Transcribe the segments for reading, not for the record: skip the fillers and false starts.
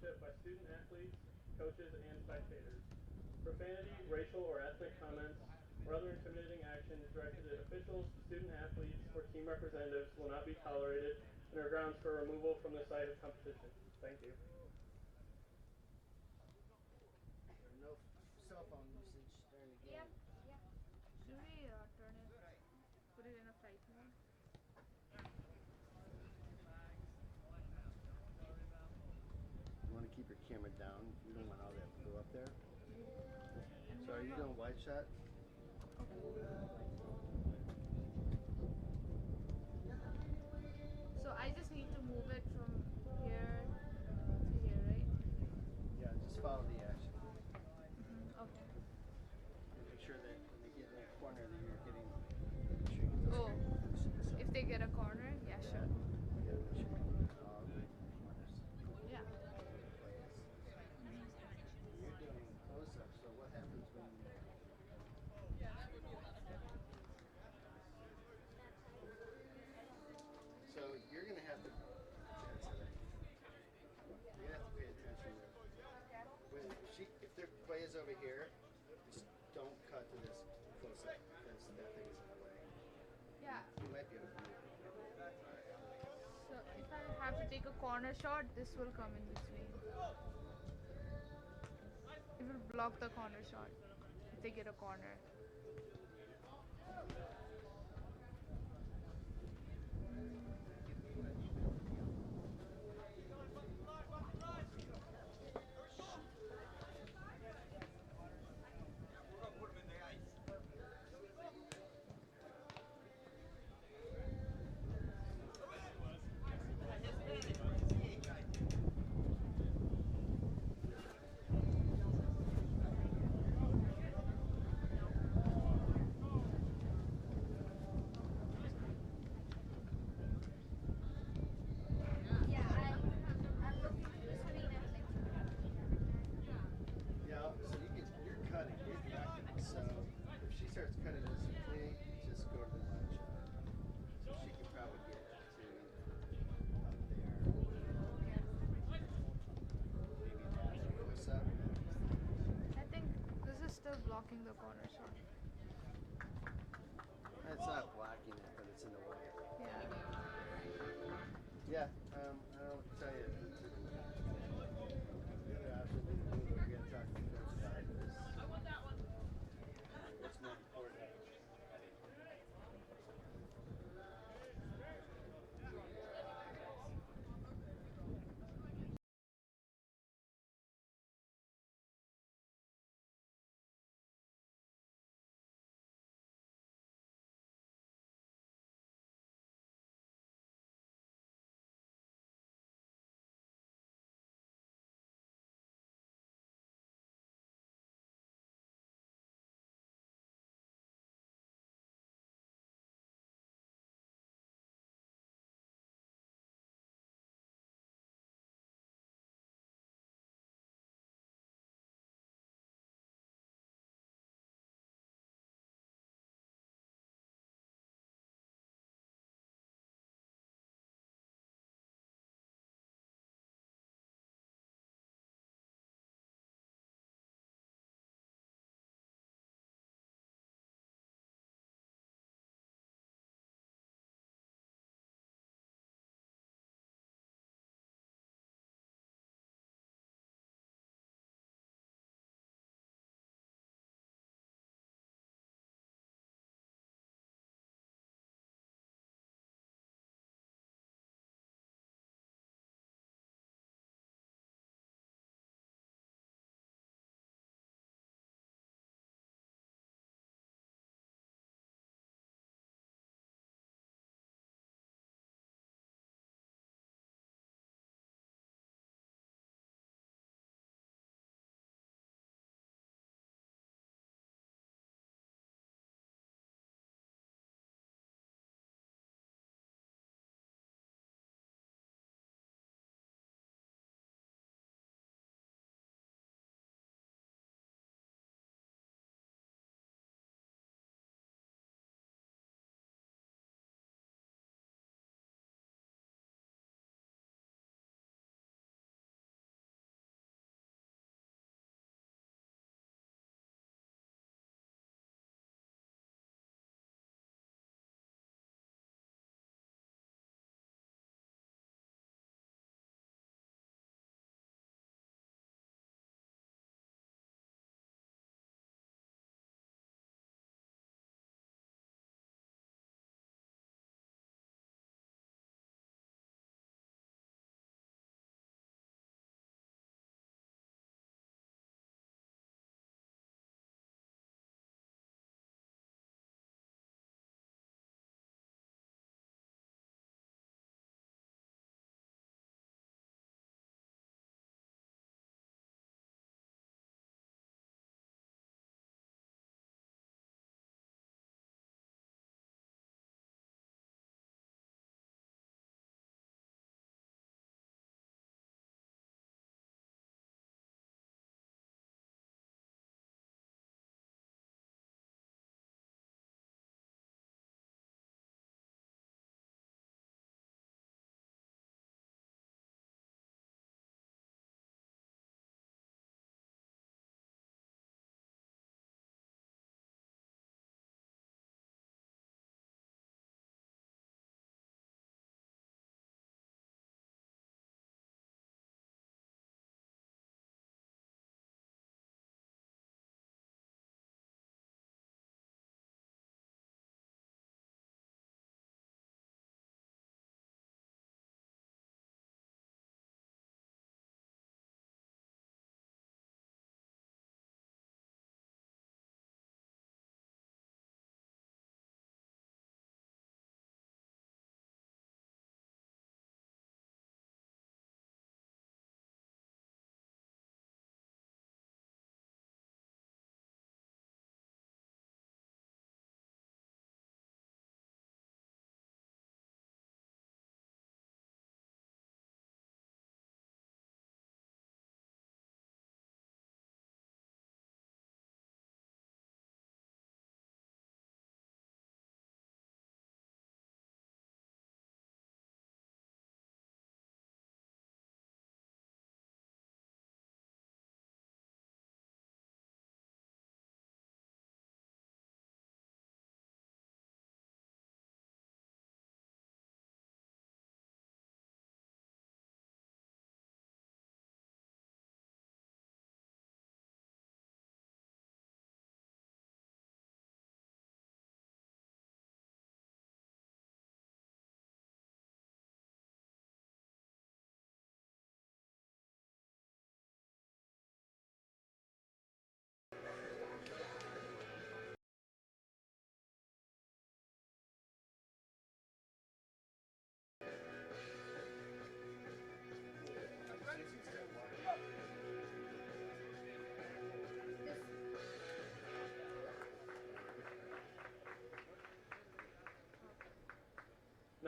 sportsmanship by student athletes, coaches, and spectators. Profanity, racial or ethnic comments, or other intimidating actions directed at officials, student athletes, or team representatives will not be tolerated and are grounds for removal from the site of competition. Thank you. There no cell phone usage during the game. Should we turn it, put it in a flight mode? You want to keep your camera down. You don't want all that to go up there. So are you doing wide shot? So I just need to move it from here to here, right? Yeah, just follow the action. Okay. Make sure that when they get in that corner that you're getting, make sure you get those corners. If they get a corner, yeah, sure. Yeah, make sure you get all the corners. Yeah. You're doing close-up, so what happens when so you're gonna have to pay attention to when if their play is over here, just don't cut to this close-up because that thing is in the way. Yeah. You might be able to move it. So if I have to take a corner shot, this will come in between. It will block the corner shot if they get a corner. Yeah, so you're cutting, so if she starts cutting this play, just go to the line shot. So she can probably get to up there. Maybe that close up. I think this is still blocking the corner shot. It's not blocking it, but it's in the way. Yeah. Yeah, I don't tell you.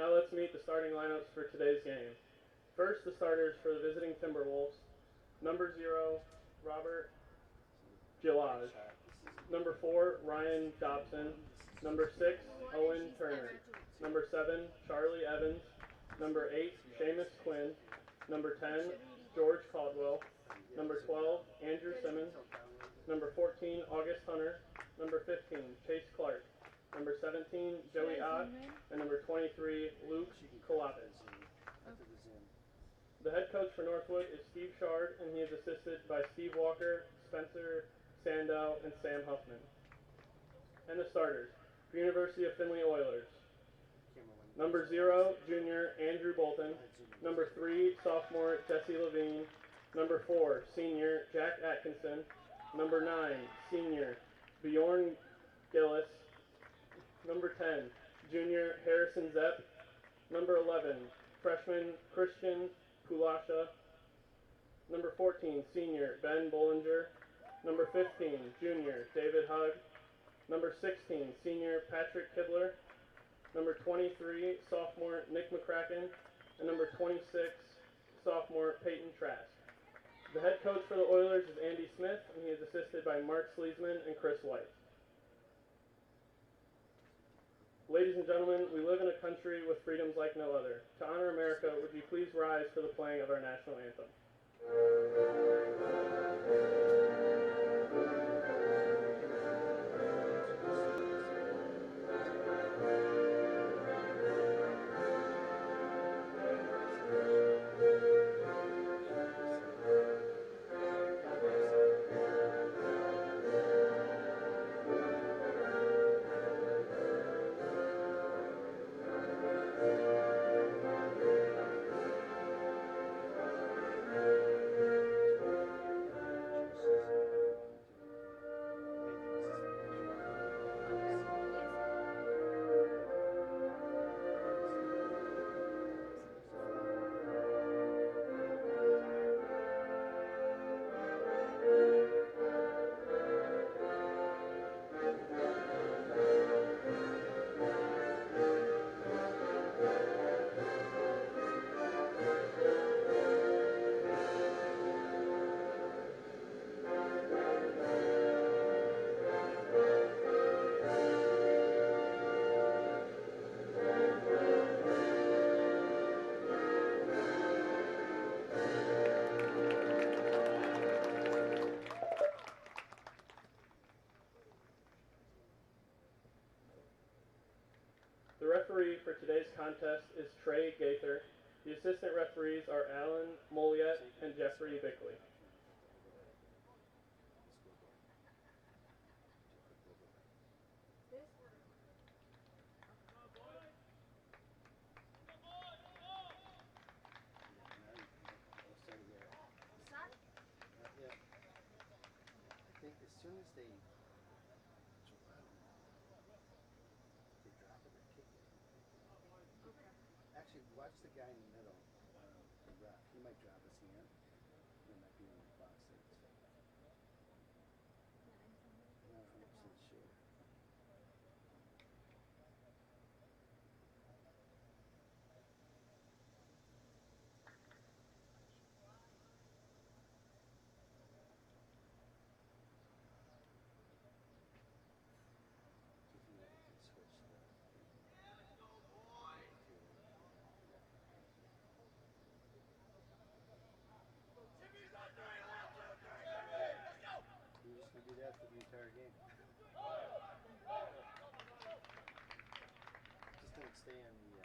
Now let's meet the starting lineups for today's game. First, the starters for the visiting Timberwolves. Number 0, Robert Gillage. Number 4, Ryan Dobson. Number 6, Owen Turner. Number 7, Charlie Evans. Number 8, Seamus Quinn. Number 10, George Caldwell. Number 12, Andrew Simmons. Number 14, August Hunter. Number 15, Chase Clark. Number 17, Joey Ott. And number 23, Luke Kolopis. The head coach for Northwood is Steve Shard, and he is assisted by Steve Walker, Spencer Sandow, and Sam Huffman. And the starters for University of Findlay Oilers. Number 0, junior Andrew Bolton. Number 3, sophomore Jesse Levine. Number 4, senior Jack Atkinson. Number 9, senior Bjorn Gillis. Number 10, junior Harrison Zepp. Number 11, freshman Christian Kulasha. Number 14, senior Ben Bollinger. Number 15, junior David Hugg. Number 16, senior Patrick Kibler. Number 23, sophomore Nick McCracken. And number 26, sophomore Peyton Trask. The head coach for the Oilers is Andy Smith, and he is assisted by Mark Sleesman and Chris White. Ladies and gentlemen, we live in a country with freedoms like no other. To honor America, would you please rise for the playing of our national anthem? The referee for today's contest is Trey Gaither. The assistant referees are Alan Moliette and Jeffrey Bickley. I think as soon as they drop it or kick it. Actually, watch the guy in the middle. The ref. He might drop his hand. He might be in the box there. I'm not 100% sure. For the entire game. Just don't stay on the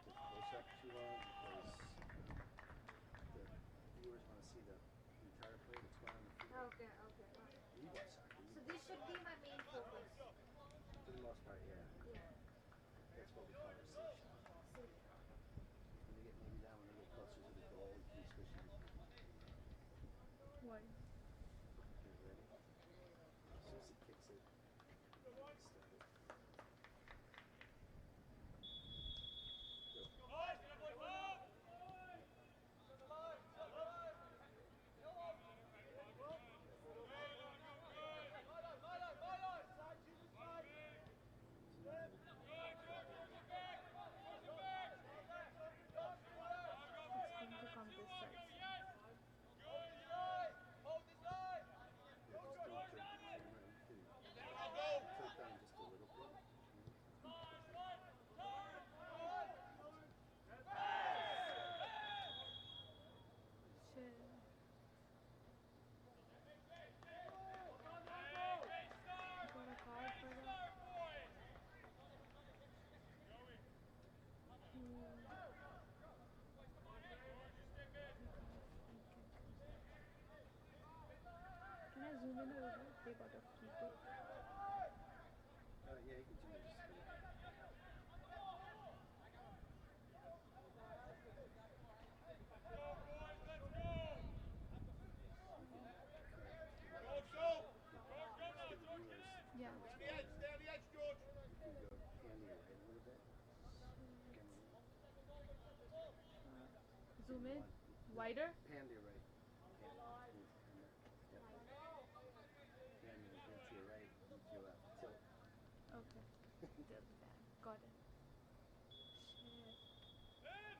close-up too long because the viewers want to see the entire play that's going on in the field. Okay. We watch soccer. So this should be my main focus. For the most part, yeah. Yeah. That's what we call our safe shot. When they get maybe down, when they get closer to the goal, we keep switching. Why? Okay, ready? As soon as he kicks it, start it. Go. zoom in a little? They got a free kick. Yeah, you can zoom in just a bit. Yeah. You can go hand to your right a little bit. Zoom in wider. Pan to your right. Pan. Yep. Pan to your right, to your left. Tilt. Okay. Tilt the fan. Got it. Shit.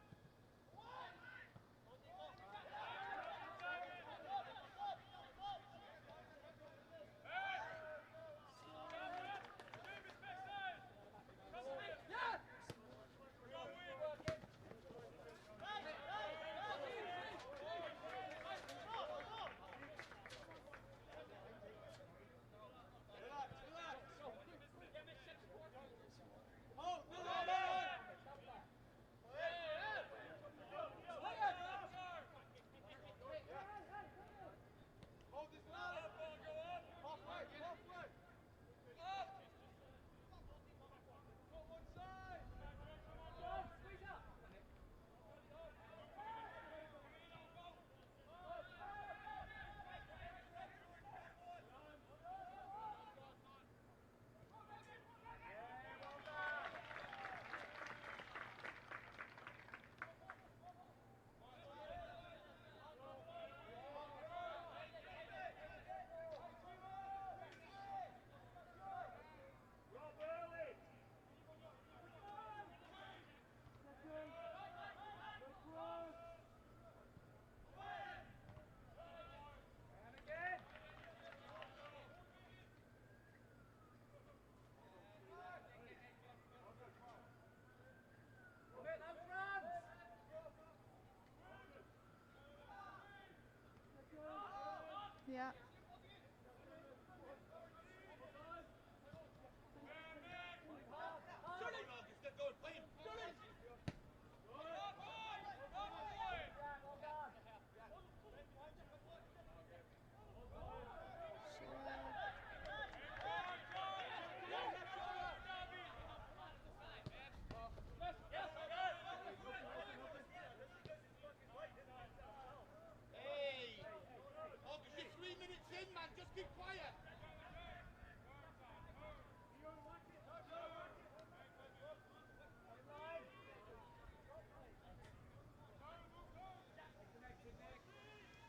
Yeah.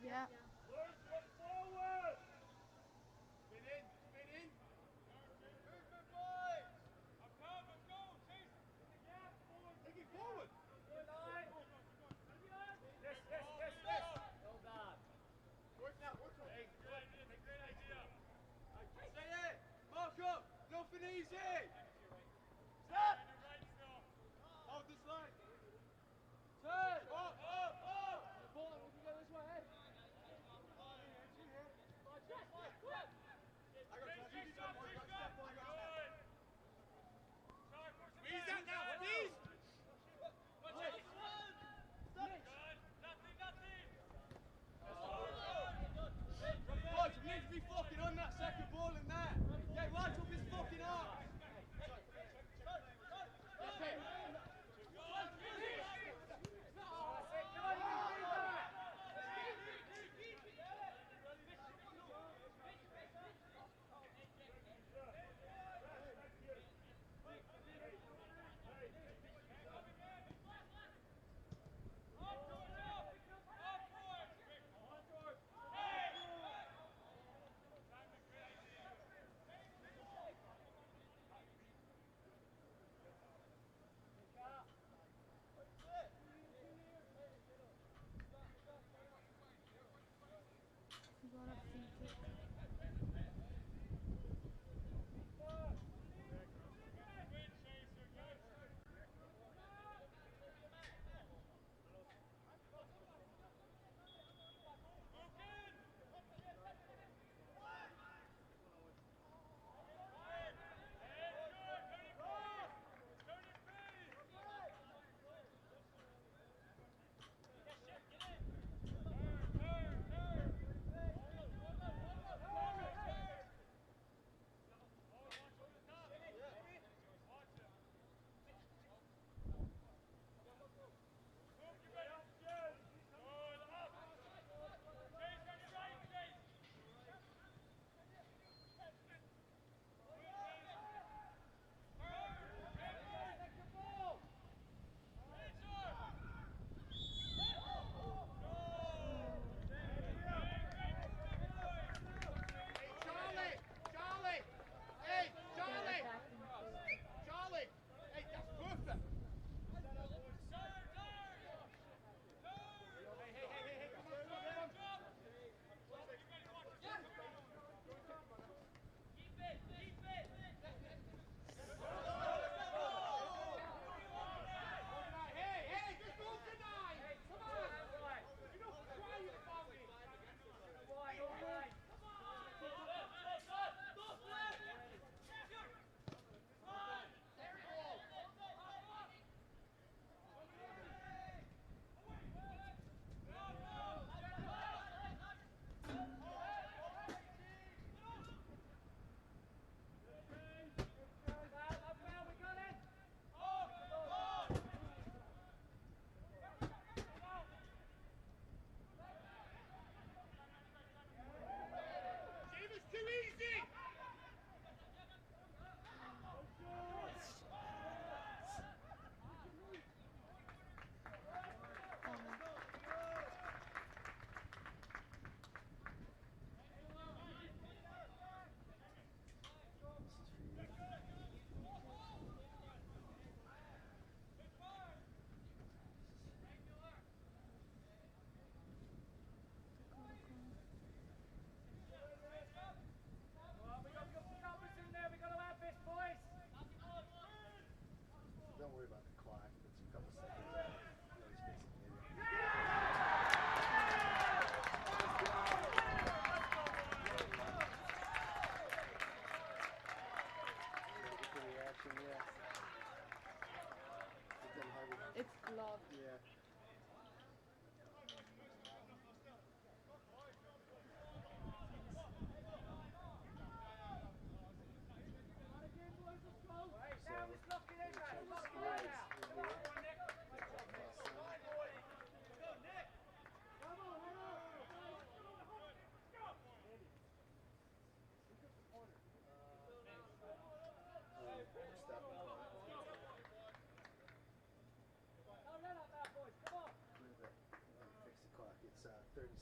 Yeah.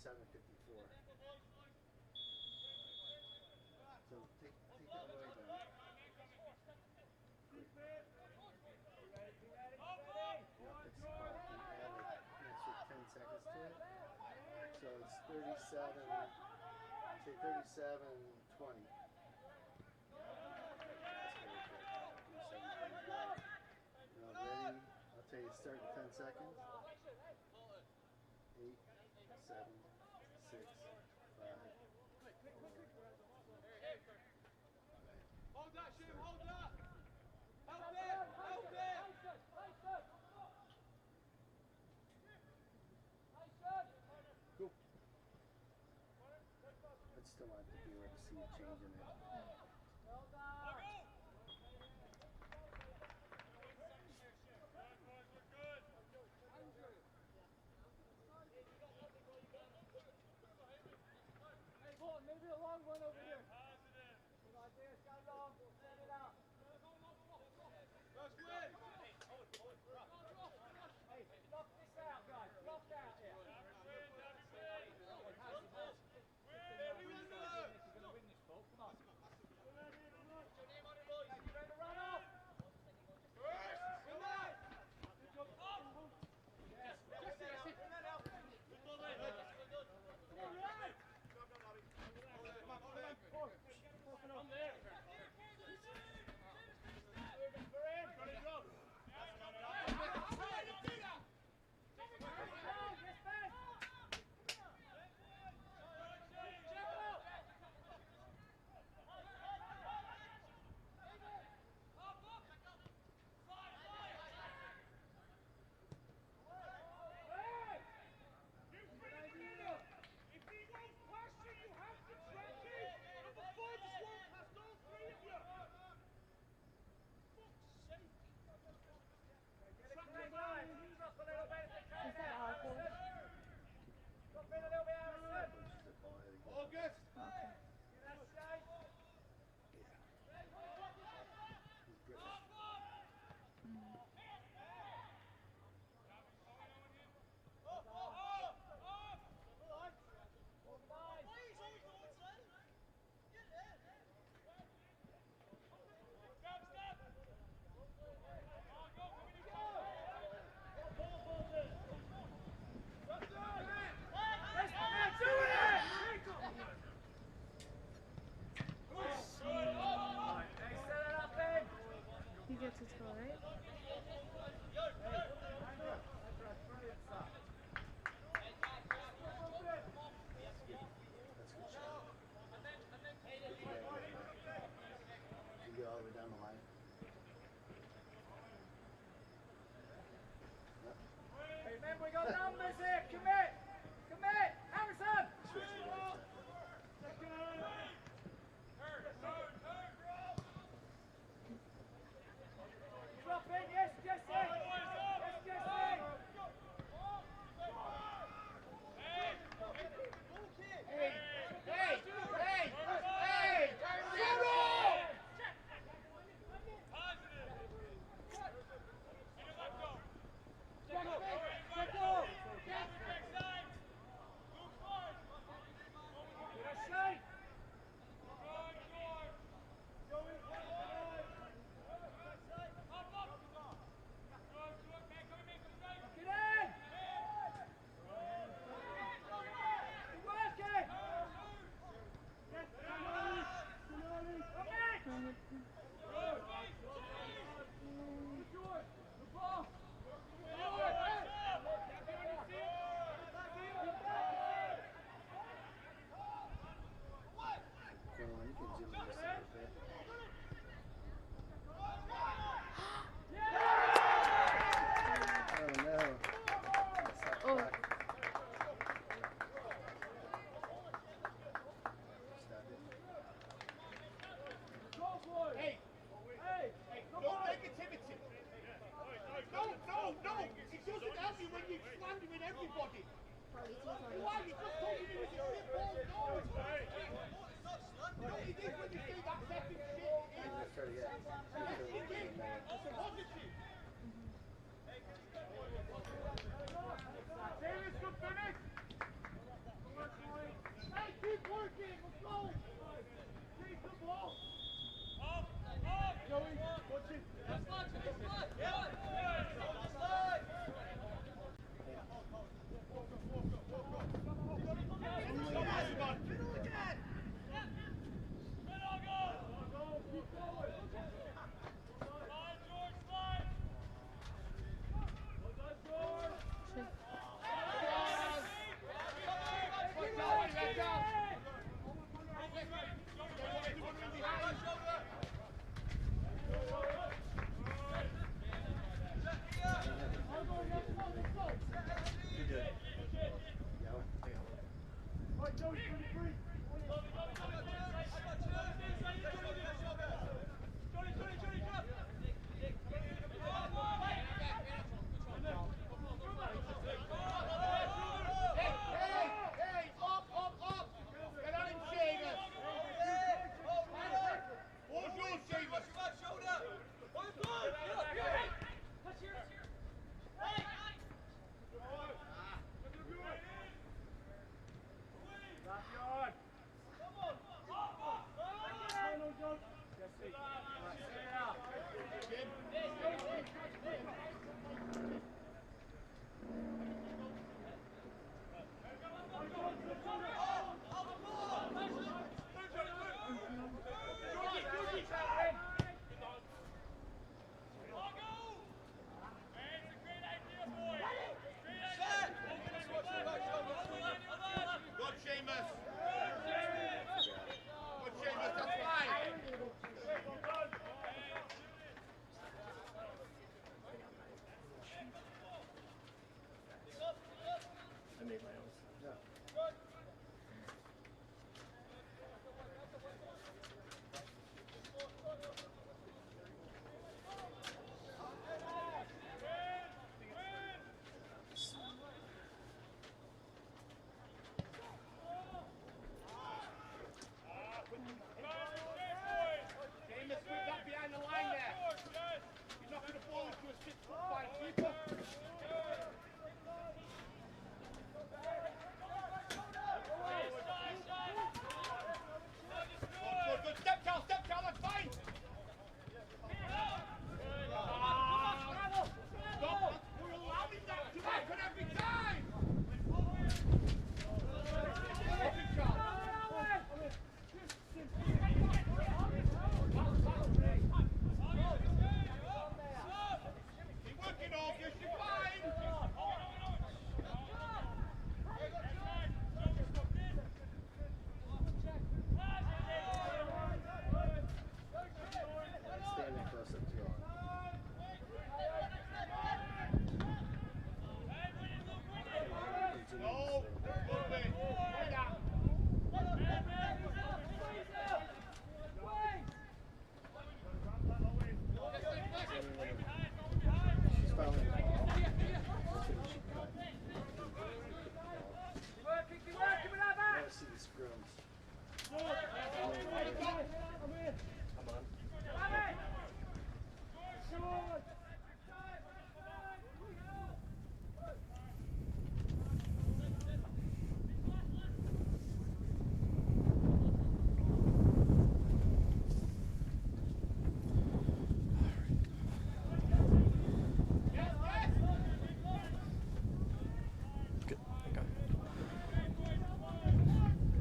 37:54. So take that away then. Quick. Yeah, fix the clock and add an extra 10 seconds to it. So it's 37, say 37:20. Ready? I'll tell you, start in 10 seconds. 8, 7, 6, 5, 4. Hold that, Shim, hold that! Help him! Help him! Cool. I'd still like to be able to see you changing it. Maybe a long one over here. Good idea, go long, set it up. First win! Hey, block this out, guys. Block out here. Everyone know! If you're going to win this ball, come on.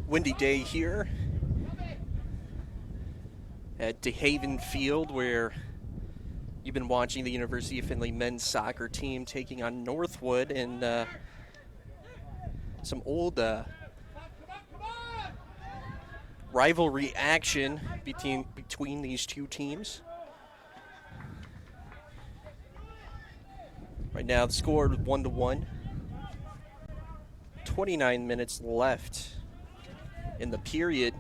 Windy day here at DeHaven Field, where you've been watching the University of Findlay men's soccer team taking on Northwood, and some old rivalry action between these two teams. Right now the score is 1-1. 29 minutes left in the period.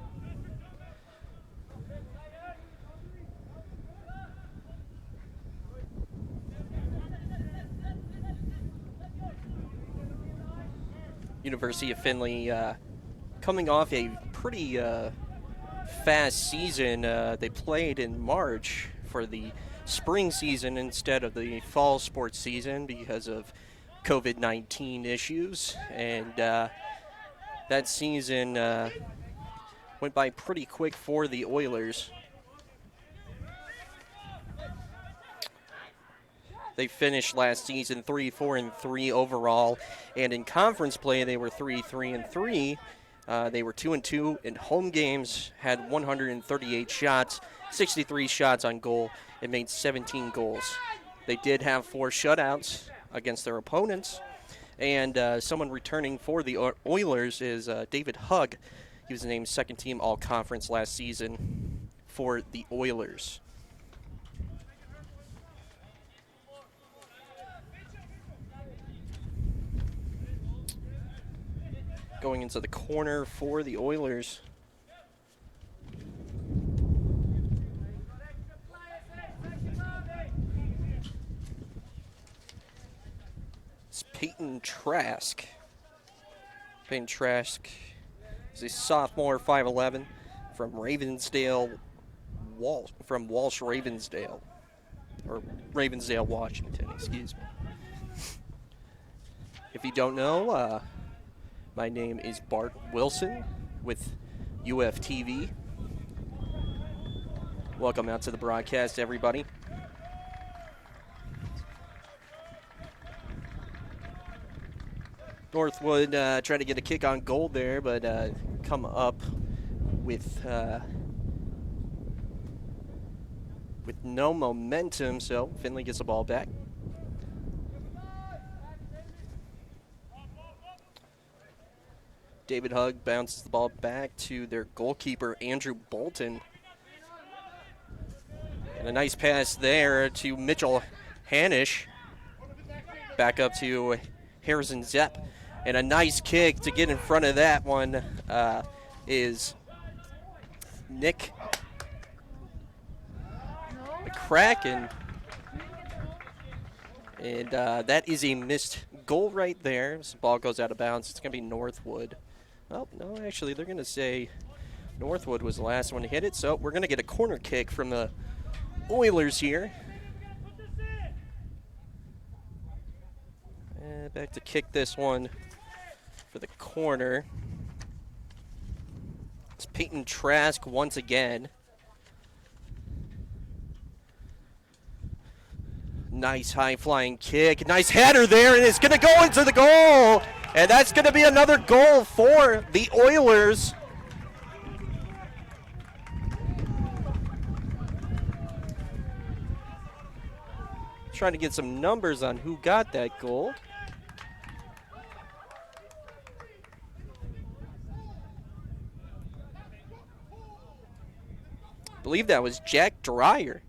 University of Findlay coming off a pretty fast season. They played in March for the spring season instead of the fall sports season because of COVID-19 issues, and that season went by pretty quick for the Oilers. They finished last season 3-4-3 overall, and in conference play they were 3-3-3. They were 2-2 in home games, had 138 shots, 63 shots on goal, and made 17 goals. They did have 4 shutouts against their opponents, and someone returning for the Oilers is David Hugg. He was named second team all-conference last season for the Oilers. Going into the corner for the Oilers. It's Peyton Trask. Peyton Trask is a sophomore, 5'11", from Ravensdale, Walsh Ravensdale, or Ravensdale, Washington, excuse me. If you don't know, my name is Bart Wilson with UFTV. Welcome out to the broadcast, everybody. Northwood trying to get a kick on goal there, but come up with no momentum, so Finley gets the ball back. David Hugg bounces the ball back to their goalkeeper, Andrew Bolton. And a nice pass there to Mitchell Hanisch. Back up to Harrison Zepp. And a nice kick to get in front of that one is Nick McCracken. And that is a missed goal right there. This ball goes out of bounds. It's going to be Northwood. Oh, no, actually, they're going to say Northwood was the last one to hit it. So we're going to get a corner kick from the Oilers here. And back to kick this one for the corner. It's Peyton Trask once again. Nice high-flying kick. Nice header there, and it's going to go into the goal. And that's going to be another goal for the Oilers. Trying to get some numbers on who got that goal. I believe that was Jack Dreyer.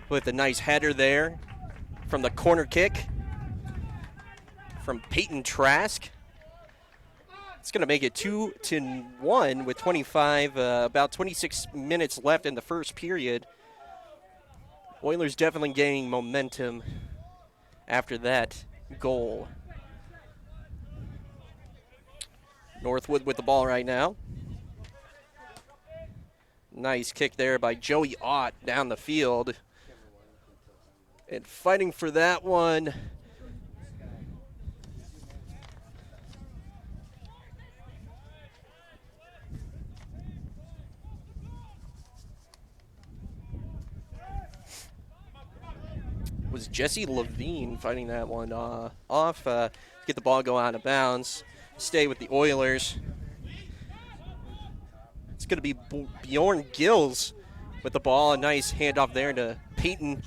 With a nice header there from the corner kick from Peyton Trask. It's going to make it 2-1 with about 26 minutes left in the first period. Oilers definitely gaining momentum after that goal. Northwood with the ball right now. Nice kick there by Joey Ott down the field. And fighting for that one was Jesse Levine, fighting that one off. Get the ball go out of bounds. Stay with the Oilers. It's going to be Bjorn Gills with the ball. A nice handoff there to Peyton.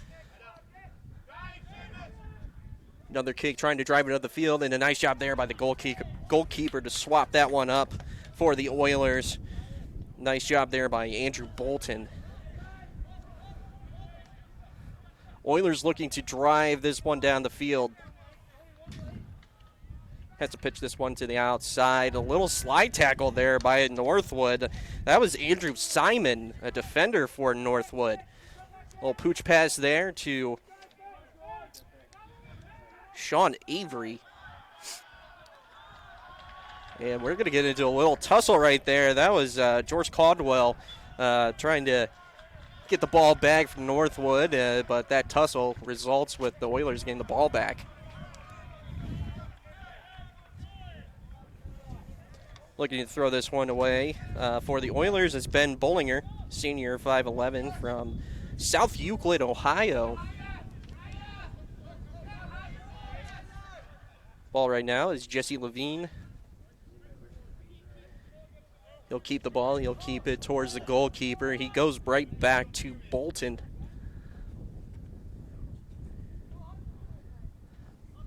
Another kick trying to drive it out the field, and a nice job there by the goalkeeper to swap that one up for the Oilers. Nice job there by Andrew Bolton. Oilers looking to drive this one down the field. Has to pitch this one to the outside. A little slide tackle there by Northwood. That was Andrew Simon, a defender for Northwood. A little pooch pass there to Sean Avery. And we're going to get into a little tussle right there. That was George Caldwell trying to get the ball back from Northwood, but that tussle results with the Oilers getting the ball back. Looking to throw this one away for the Oilers is Ben Bollinger, senior, 5'11", from South Euclid, Ohio. Ball right now is Jesse Levine. He'll keep the ball. He'll keep it towards the goalkeeper. He goes right back to Bolton.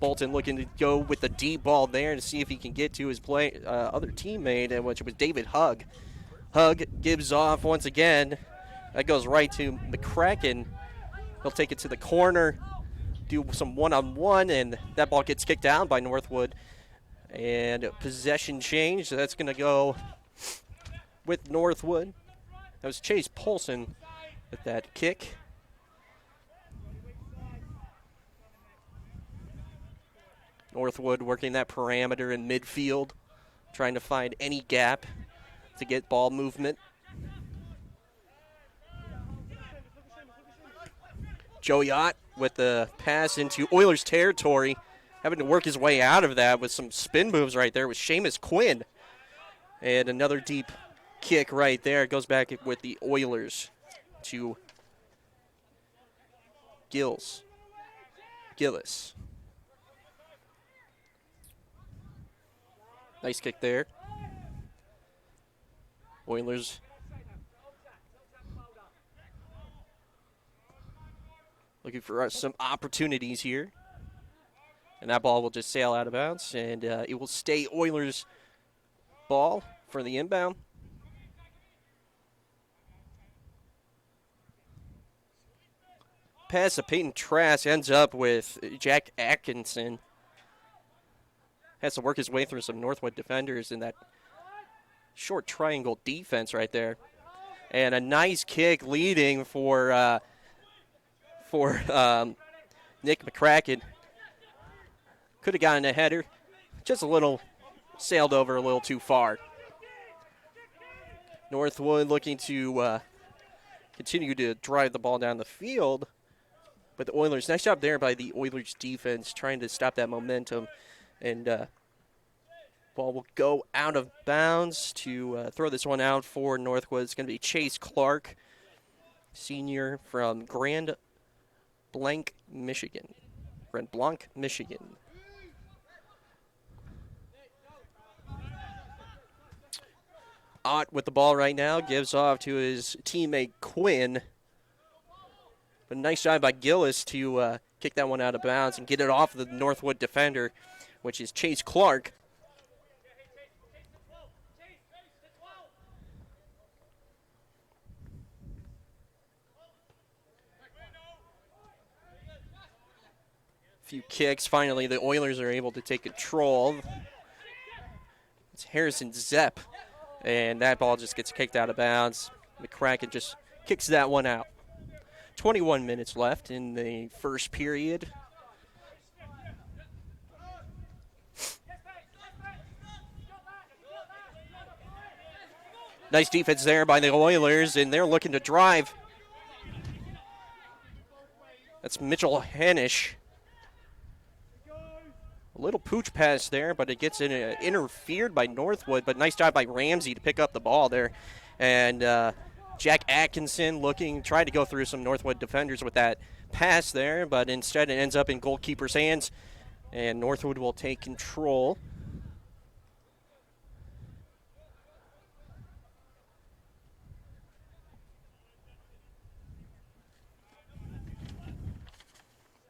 Bolton looking to go with the deep ball there to see if he can get to his other teammate, which was David Hugg. Hugg gives off once again. That goes right to McCracken. He'll take it to the corner, do some one-on-one, and that ball gets kicked down by Northwood. And possession change. So that's going to go with Northwood. That was Chase Polson with that kick. Northwood working that parameter in midfield, trying to find any gap to get ball movement. Joey Ott with the pass into Oilers territory, having to work his way out of that with some spin moves right there with Seamus Quinn. And another deep kick right there. It goes back with the Oilers to Gillis. Nice kick there. Oilers looking for some opportunities here. And that ball will just sail out of bounds, and it will stay Oilers ball for the inbound. Pass to Peyton Trask ends up with Jack Atkinson. Has to work his way through some Northwood defenders in that short triangle defense right there. And a nice kick leading for Nick McCracken. Could have gotten a header. Just a little sailed over a little too far. Northwood looking to continue to drive the ball down the field. But the Oilers, nice job there by the Oilers defense trying to stop that momentum. And ball will go out of bounds to throw this one out for Northwood. It's going to be Chase Clark, senior from Grand Blanc, Michigan. Ott with the ball right now, gives off to his teammate Quinn. But a nice job by Gillis to kick that one out of bounds and get it off the Northwood defender, which is Chase Clark. Few kicks. Finally, the Oilers are able to take control. It's Harrison Zepp, and that ball just gets kicked out of bounds. McCracken just kicks that one out. 21 minutes left in the first period. Nice defense there by the Oilers, and they're looking to drive. That's Mitchell Hennish. A little pooch pass there, but it gets interfered by Northwood. But nice job by Ramsey to pick up the ball there. And Jack Atkinson trying to go through some Northwood defenders with that pass there, but instead it ends up in goalkeeper's hands, and Northwood will take control.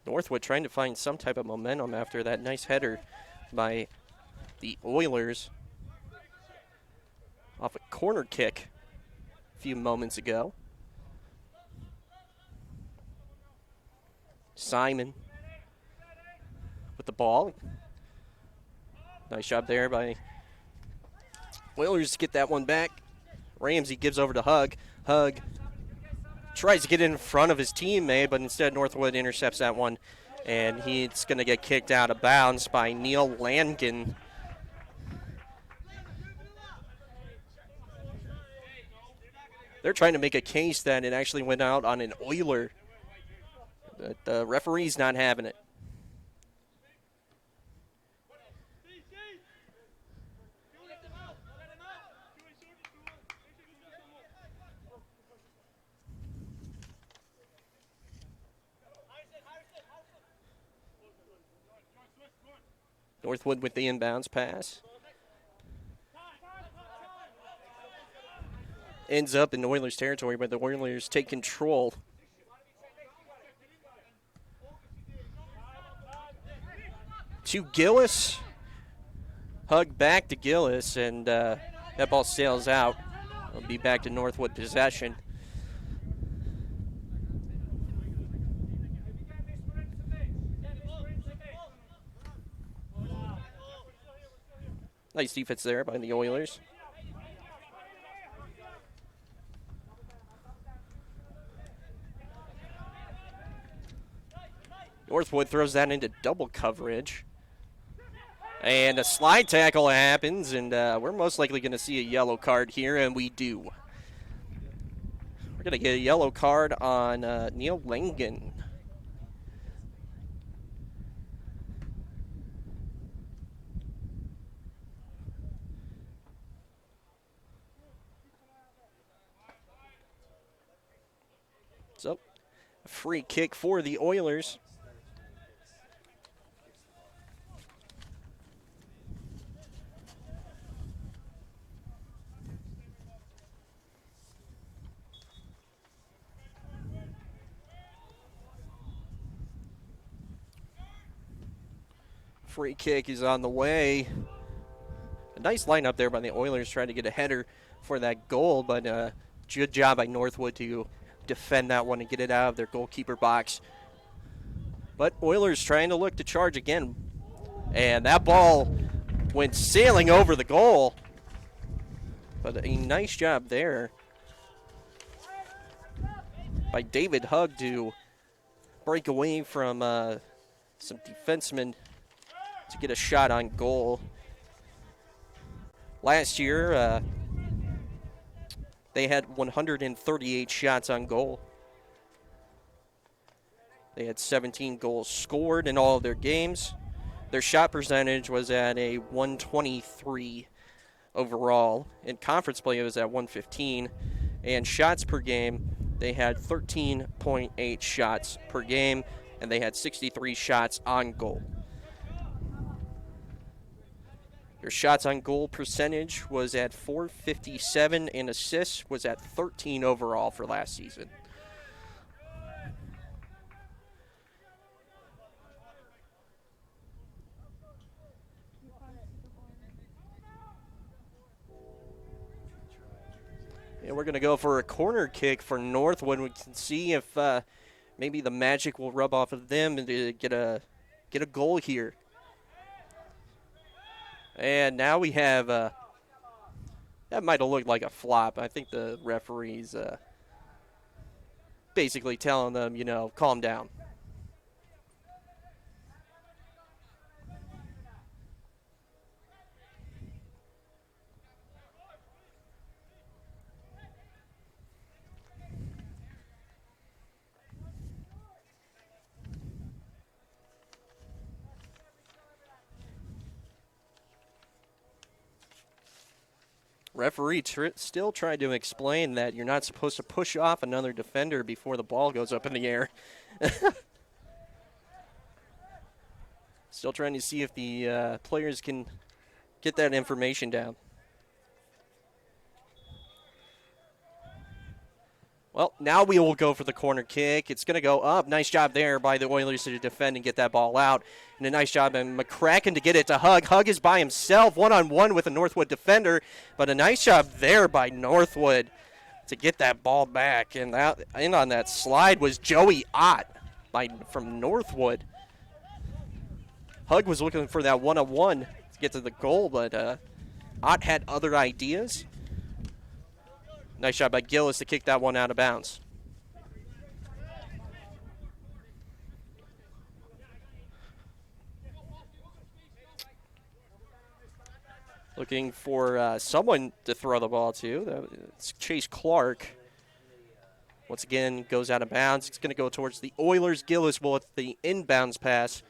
Northwood trying to find some type of momentum after that nice header by the Oilers off a corner kick a few moments ago. Simon with the ball. Nice job there by Oilers to get that one back. Ramsey gives over to Hugg. Hugg tries to get in front of his teammate, but instead Northwood intercepts that one, and he's going to get kicked out of bounds by Neil Langen. They're trying to make a case that it actually went out on an Oiler. But the referee's not having it. Northwood with the inbounds pass. Ends up in Oilers territory, but the Oilers take control. To Gillis. Hug back to Gillis, and that ball sails out. It'll be back to Northwood possession. Nice defense there by the Oilers. Northwood throws that into double coverage. And a slide tackle happens, and we're most likely going to see a yellow card here, and we do. We're going to get a yellow card on Neil Langen. So, a free kick for the Oilers. Free kick is on the way. A nice lineup there by the Oilers trying to get a header for that goal, but good job by Northwood to defend that one and get it out of their goalkeeper box. But Oilers trying to look to charge again. And that ball went sailing over the goal. But a nice job there by David Hugg to break away from some defensemen to get a shot on goal. Last year, they had 138 shots on goal. They had 17 goals scored in all of their games. Their shot percentage was at a 123 overall. In conference play, it was at 115. And shots per game, they had 13.8 shots per game, and they had 63 shots on goal. Their shots on goal percentage was at .457, and assists was at 13 overall for last season. And we're going to go for a corner kick for Northwood. We can see if maybe the magic will rub off of them and get a goal here. And now we have, that might have looked like a flop. I think the referee's basically telling them, calm down. Referee still tried to explain that you're not supposed to push off another defender before the ball goes up in the air. Still trying to see if the players can get that information down. Well, now we will go for the corner kick. It's going to go up. Nice job there by the Oilers to defend and get that ball out. And a nice job by McCracken to get it to Hugg. Hugg is by himself, one-on-one with a Northwood defender. But a nice job there by Northwood to get that ball back. And in on that slide was Joey Ott from Northwood. Hugg was looking for that one-on-one to get to the goal, but Ott had other ideas. Nice shot by Gillis to kick that one out of bounds. Looking for someone to throw the ball to. It's Chase Clark. Once again, goes out of bounds. It's going to go towards the Oilers. Gillis will at the inbounds pass.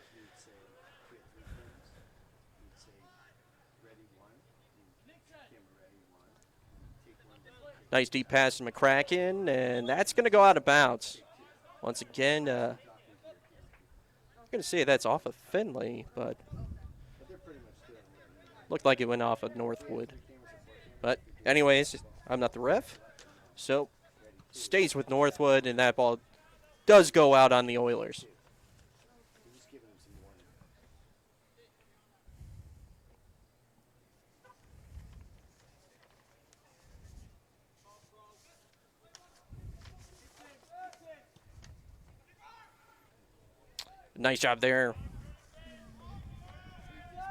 Nice deep pass to McCracken, and that's going to go out of bounds. Once again, I'm going to say that's off of Finley, but Looked like it went off of Northwood. But anyways, I'm not the ref. So stays with Northwood, and that ball does go out on the Oilers. Nice job there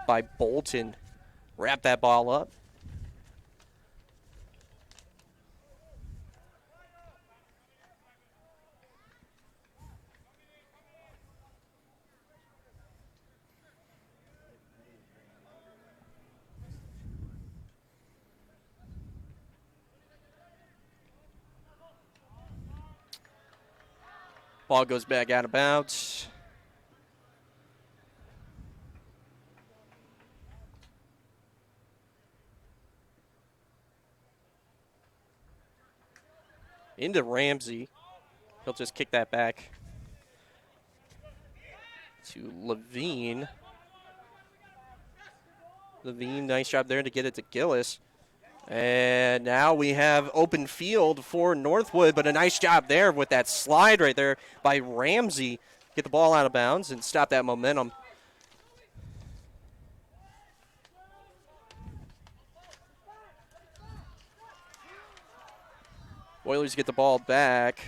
by Bolton. Wrap that ball up. Ball goes back out of bounds. Into Ramsey. He'll just kick that back to Levine. Levine, nice job there to get it to Gillis. And now we have open field for Northwood, but a nice job there with that slide right there by Ramsey. Get the ball out of bounds and stop that momentum. Oilers get the ball back.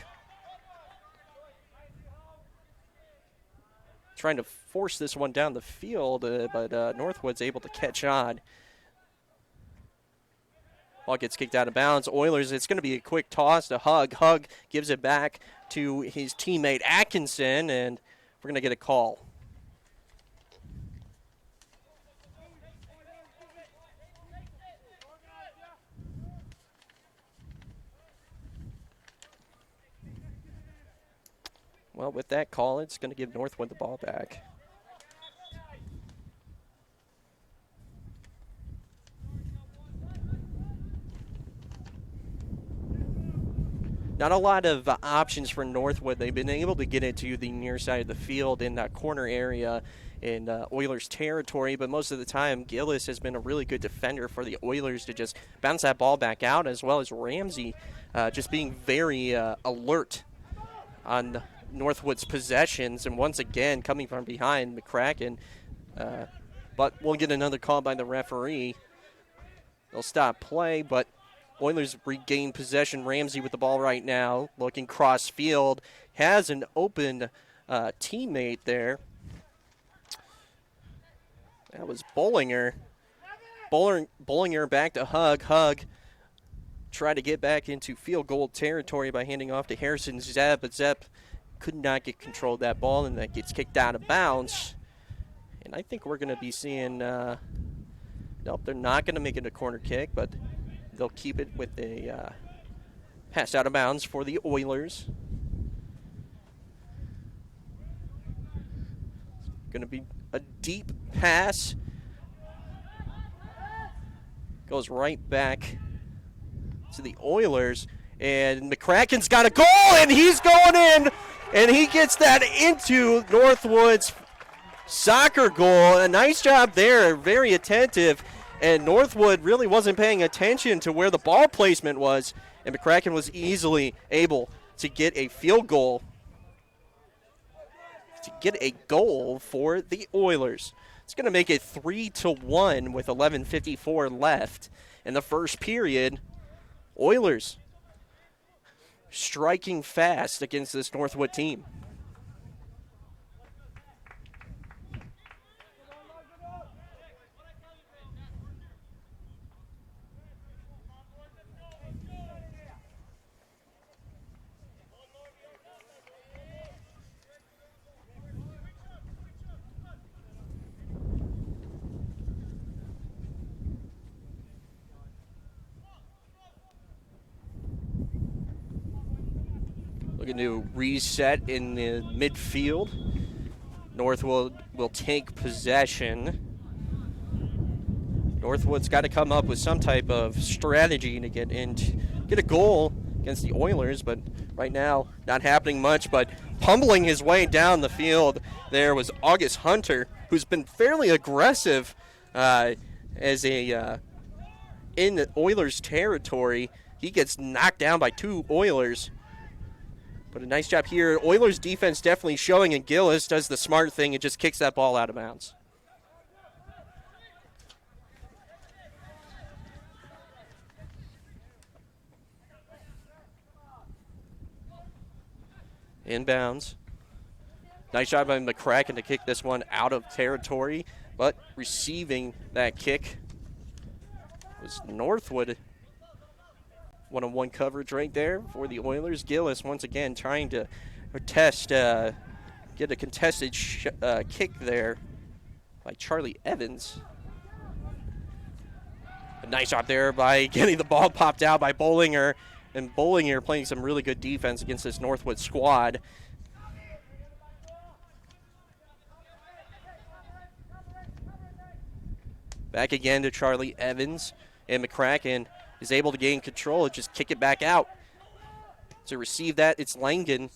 Trying to force this one down the field, but Northwood's able to catch on. Ball gets kicked out of bounds. Oilers, it's going to be a quick toss to Hug. Hug gives it back to his teammate Atkinson, and we're going to get a call. Well, with that call, it's going to give Northwood the ball back. Not a lot of options for Northwood. They've been able to get it to the near side of the field in that corner area in Oilers territory, but most of the time Gillis has been a really good defender for the Oilers to just bounce that ball back out, as well as Ramsey just being very alert on Northwood's possessions, and once again coming from behind McCracken. But we'll get another call by the referee. They'll stop play, but Oilers regain possession. Ramsey with the ball right now, looking cross field, has an open teammate there. That was Bollinger. Bollinger back to Hug. Hug tried to get back into field goal territory by handing off to Harrison Zepp, but Zepp could not get control of that ball, and that gets kicked out of bounds. And I think we're going to be seeing, nope, they're not going to make it a corner kick, but they'll keep it with a pass out of bounds for the Oilers. Going to be a deep pass. Goes right back to the Oilers. And McCracken's got a goal, and he's going in. And he gets that into Northwood's soccer goal. A nice job there, very attentive. And Northwood really wasn't paying attention to where the ball placement was. And McCracken was easily able to get a field goal. To get a goal for the Oilers. It's going to make it 3-1 with 11:54 left in the first period. Oilers striking fast against this Northwood team. Looking to reset in the midfield. Northwood will take possession. Northwood's got to come up with some type of strategy to get a goal against the Oilers, but right now not happening much. But pummeling his way down the field there was August Hunter, who's been fairly aggressive as a in the Oilers territory. He gets knocked down by 2 Oilers. But a nice job here. Oilers defense definitely showing, and Gillis does the smart thing and just kicks that ball out of bounds. Inbounds. Nice job by McCracken to kick this one out of territory, but receiving that kick was Northwood. 1-on-1 coverage right there for the Oilers. Gillis once again trying to get a contested kick there by Charlie Evans. A nice job there by getting the ball popped out by Bollinger. And Bollinger playing some really good defense against this Northwood squad. Back again to Charlie Evans. And McCracken is able to gain control and just kick it back out. To receive that, it's Langen.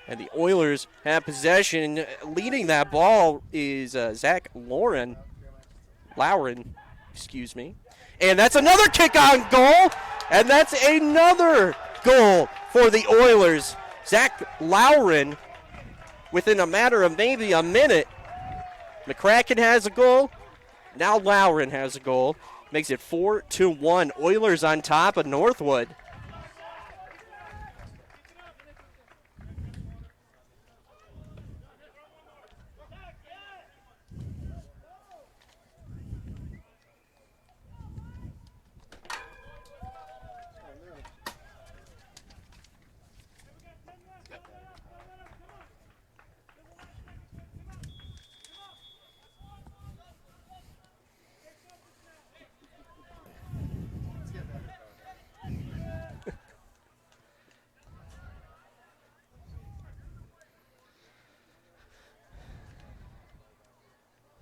And the Oilers have possession. Leading that ball is Zach Lauren. Excuse me. And that's another kick on goal. And that's another goal for the Oilers. Zach Lauren, within a matter of maybe a minute. McCracken has a goal. Now Lauren has a goal. Makes it 4-1. Oilers on top of Northwood.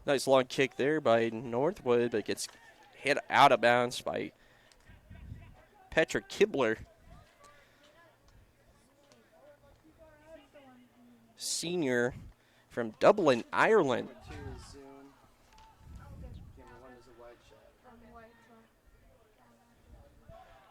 Nice long kick there by Northwood, but gets hit out of bounds by Petra Kibler. Senior from Dublin, Ireland.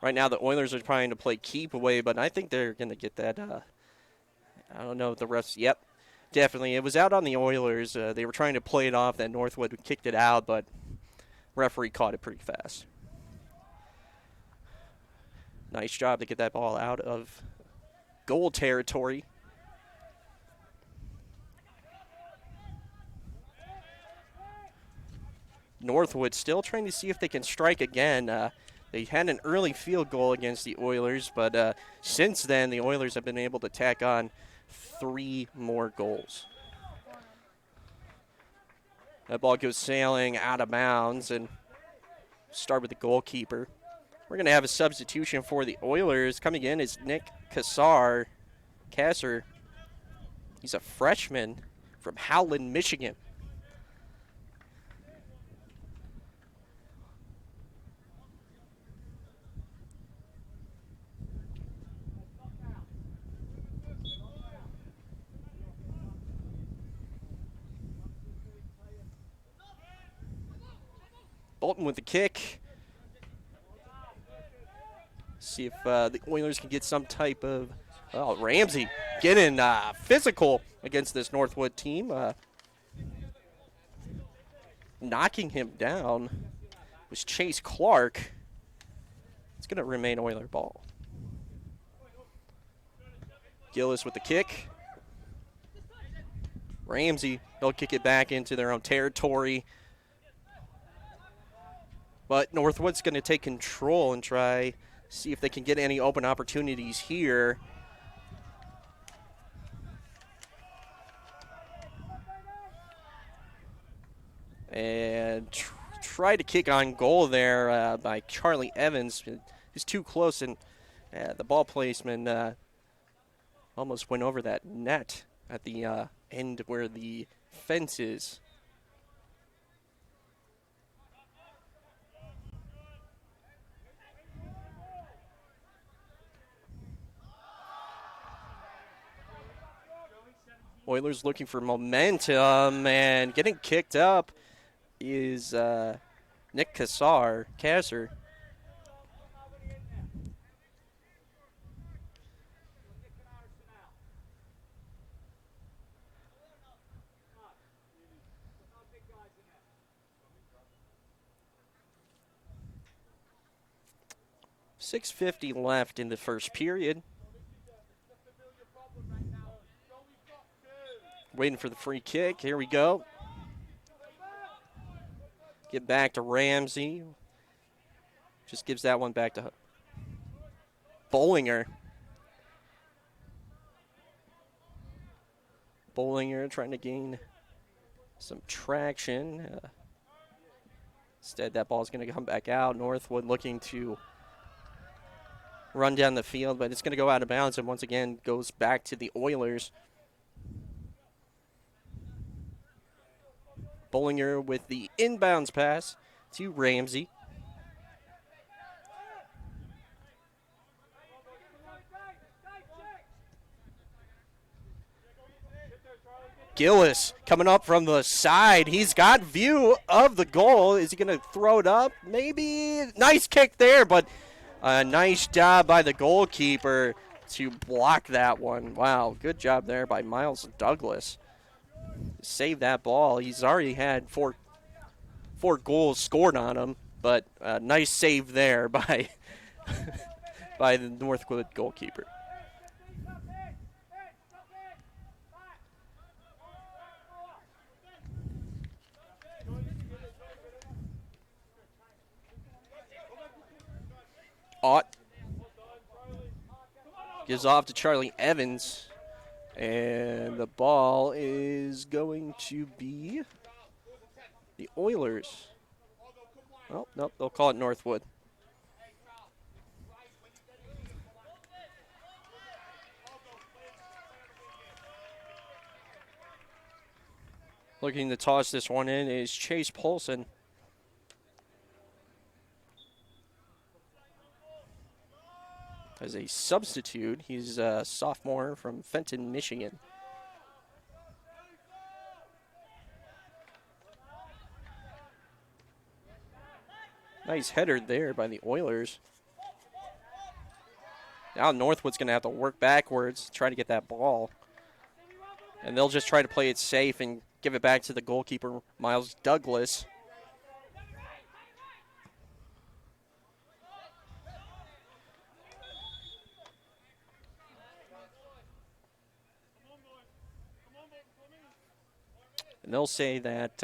Right now the Oilers are trying to play keep away, but I think they're going to get that. I don't know if the refs. Yep. Definitely. It was out on the Oilers. They were trying to play it off that Northwood kicked it out, but referee caught it pretty fast. Nice job to get that ball out of goal territory. Northwood still trying to see if they can strike again. They had an early field goal against the Oilers, but since then the Oilers have been able to tack on 3 more goals. That ball goes sailing out of bounds, and start with the goalkeeper. We're going to have a substitution for the Oilers. Coming in is Nick Kasser. He's a freshman from Howland, Michigan. Bolton with the kick. See if the Oilers can get some type of... Oh, Ramsey getting physical against this Northwood team. Knocking him down was Chase Clark. It's going to remain Oiler ball. Gillis with the kick. Ramsey, they'll kick it back into their own territory. But Northwood's going to take control and try see if they can get any open opportunities here. And try to kick on goal there by Charlie Evans. He's too close, and the ball placement almost went over that net at the end where the fence is. Oilers looking for momentum, and getting kicked up is Nick Kasser. 6:50 left in the first period. Waiting for the free kick. Here we go. Get back to Ramsey. Just gives that one back to Bollinger. Bollinger trying to gain some traction. Instead, that ball's going to come back out. Northwood looking to run down the field, but it's going to go out of bounds and once again goes back to the Oilers. Bollinger with the inbounds pass to Ramsey. Gillis coming up from the side. He's got view of the goal. Is he going to throw it up? Maybe. Nice kick there, but a nice job by the goalkeeper to block that one. Wow, good job there by Miles Douglas. Save that ball. He's already had four goals scored on him, but a nice save there by by the Northwood goalkeeper. Ott gives off to Charlie Evans, and the ball is going to be the Oilers. Oh, nope, they'll call it Northwood. Looking to toss this one in is Chase Polson. As a substitute, he's a sophomore from Fenton, Michigan. Nice header there by the Oilers. Now Northwood's going to have to work backwards, try to get that ball. And they'll just try to play it safe and give it back to the goalkeeper, Miles Douglas. And they'll say that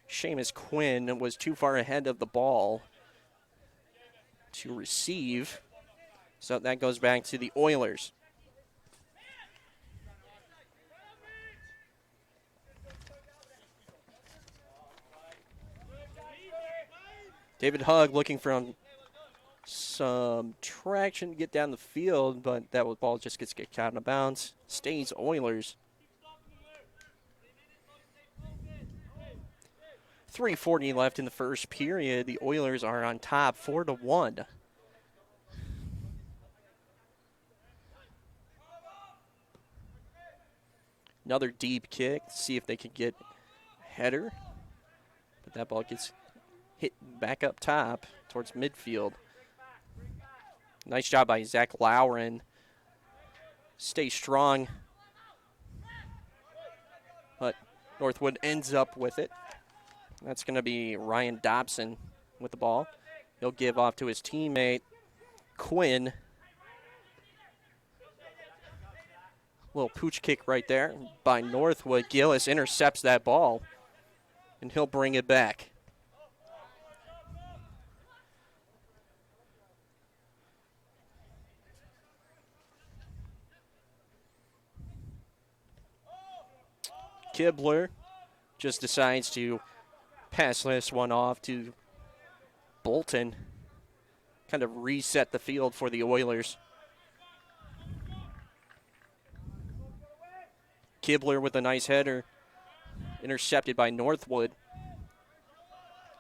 Seamus Quinn was too far ahead of the ball to receive. So that goes back to the Oilers. David Hugg looking for some traction to get down the field, but that ball just gets kicked out of bounds. Stays Oilers. 3:40 left in the first period. The Oilers are on top, 4-1. Another deep kick. See if they can get a header. But that ball gets hit back up top towards midfield. Nice job by Zach Lowren. Stay strong. But Northwood ends up with it. That's going to be Ryan Dobson with the ball. He'll give off to his teammate, Quinn. Little pooch kick right there by Northwood. Gillis intercepts that ball, and he'll bring it back. Kibler just decides to pass this one off to Bolton. Kind of reset the field for the Oilers. Kibler with a nice header. Intercepted by Northwood.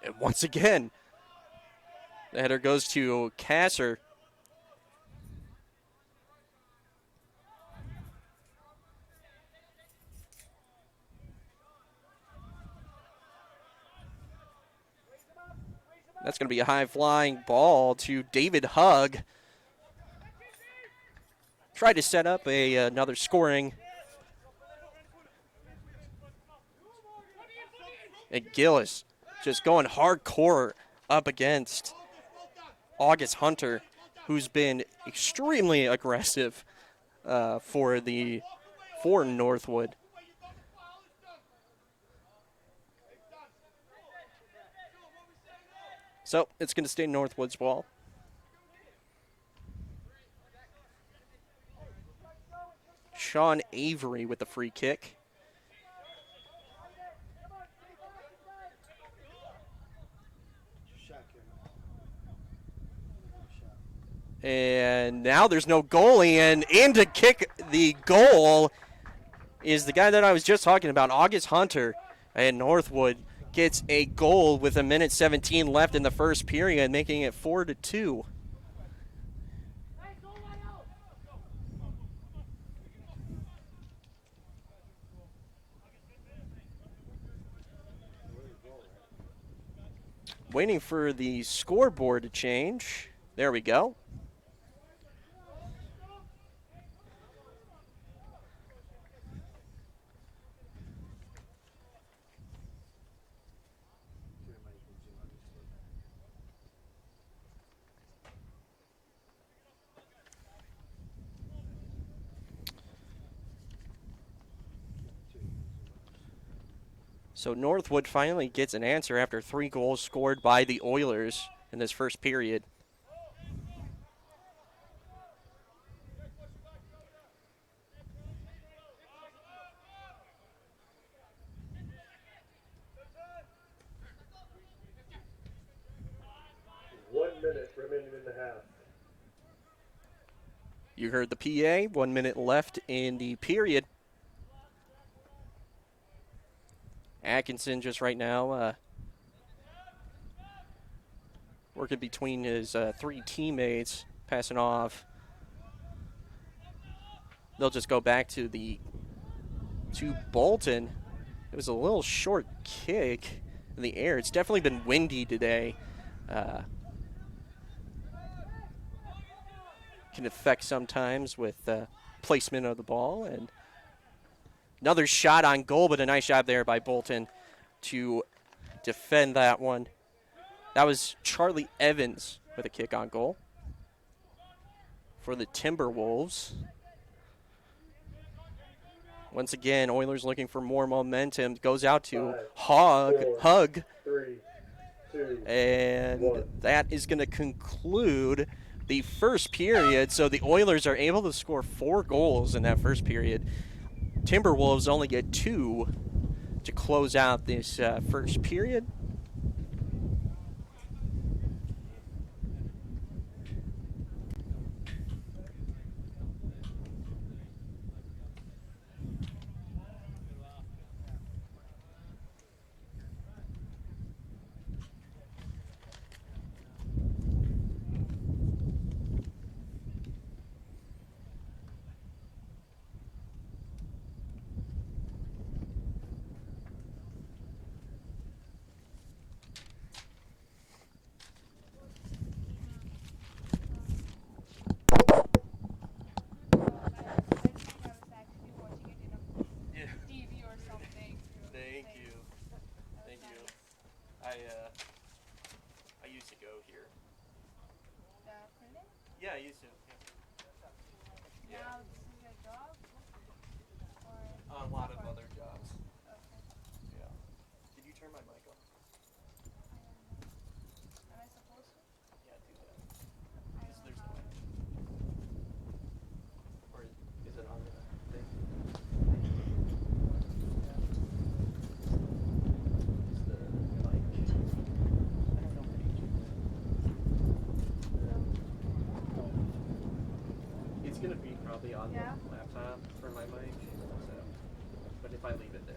And once again, the header goes to Kasser. That's going to be a high-flying ball to David Hugg. Tried to set up another scoring. And Gillis just going hardcore up against August Hunter, who's been extremely aggressive for Northwood. So it's going to stay Northwood's ball. Sean Avery with the free kick. And now there's no goalie, and in to kick the goal is the guy that I was just talking about, August Hunter. And Northwood gets a goal with 1:17 left in the first period, making it 4-2. Waiting for the scoreboard to change. There we go. So Northwood finally gets an answer after 3 goals scored by the Oilers in this first period. Remaining in the half. You heard the PA, 1 minute left in the period. Atkinson just right now working between his 3 teammates, passing off. They'll just go back to Bolton. It was a little short kick in the air. It's definitely been windy today. Can affect sometimes with placement of the ball. And another shot on goal, but a nice job there by Bolton to defend that one. That was Charlie Evans with a kick on goal for the Timberwolves. Once again, Oilers looking for more momentum. Goes out to Hugg. 3, 2, and 1. That is going to conclude the first period. So the Oilers are able to score 4 goals in that first period. Timberwolves only get 2 to close out this first period. I used to go here. Yeah, I used to. Yeah. Now this is your job? Or A lot of other jobs. okay. Yeah. Did you turn my mic on? Am I supposed to? Yeah, do that. I Because don't there's know. no way. Or is it on the thing? Is the mic? I don't know. It's going to be probably on Yeah. the laptop for my mic. So. But if I leave it there.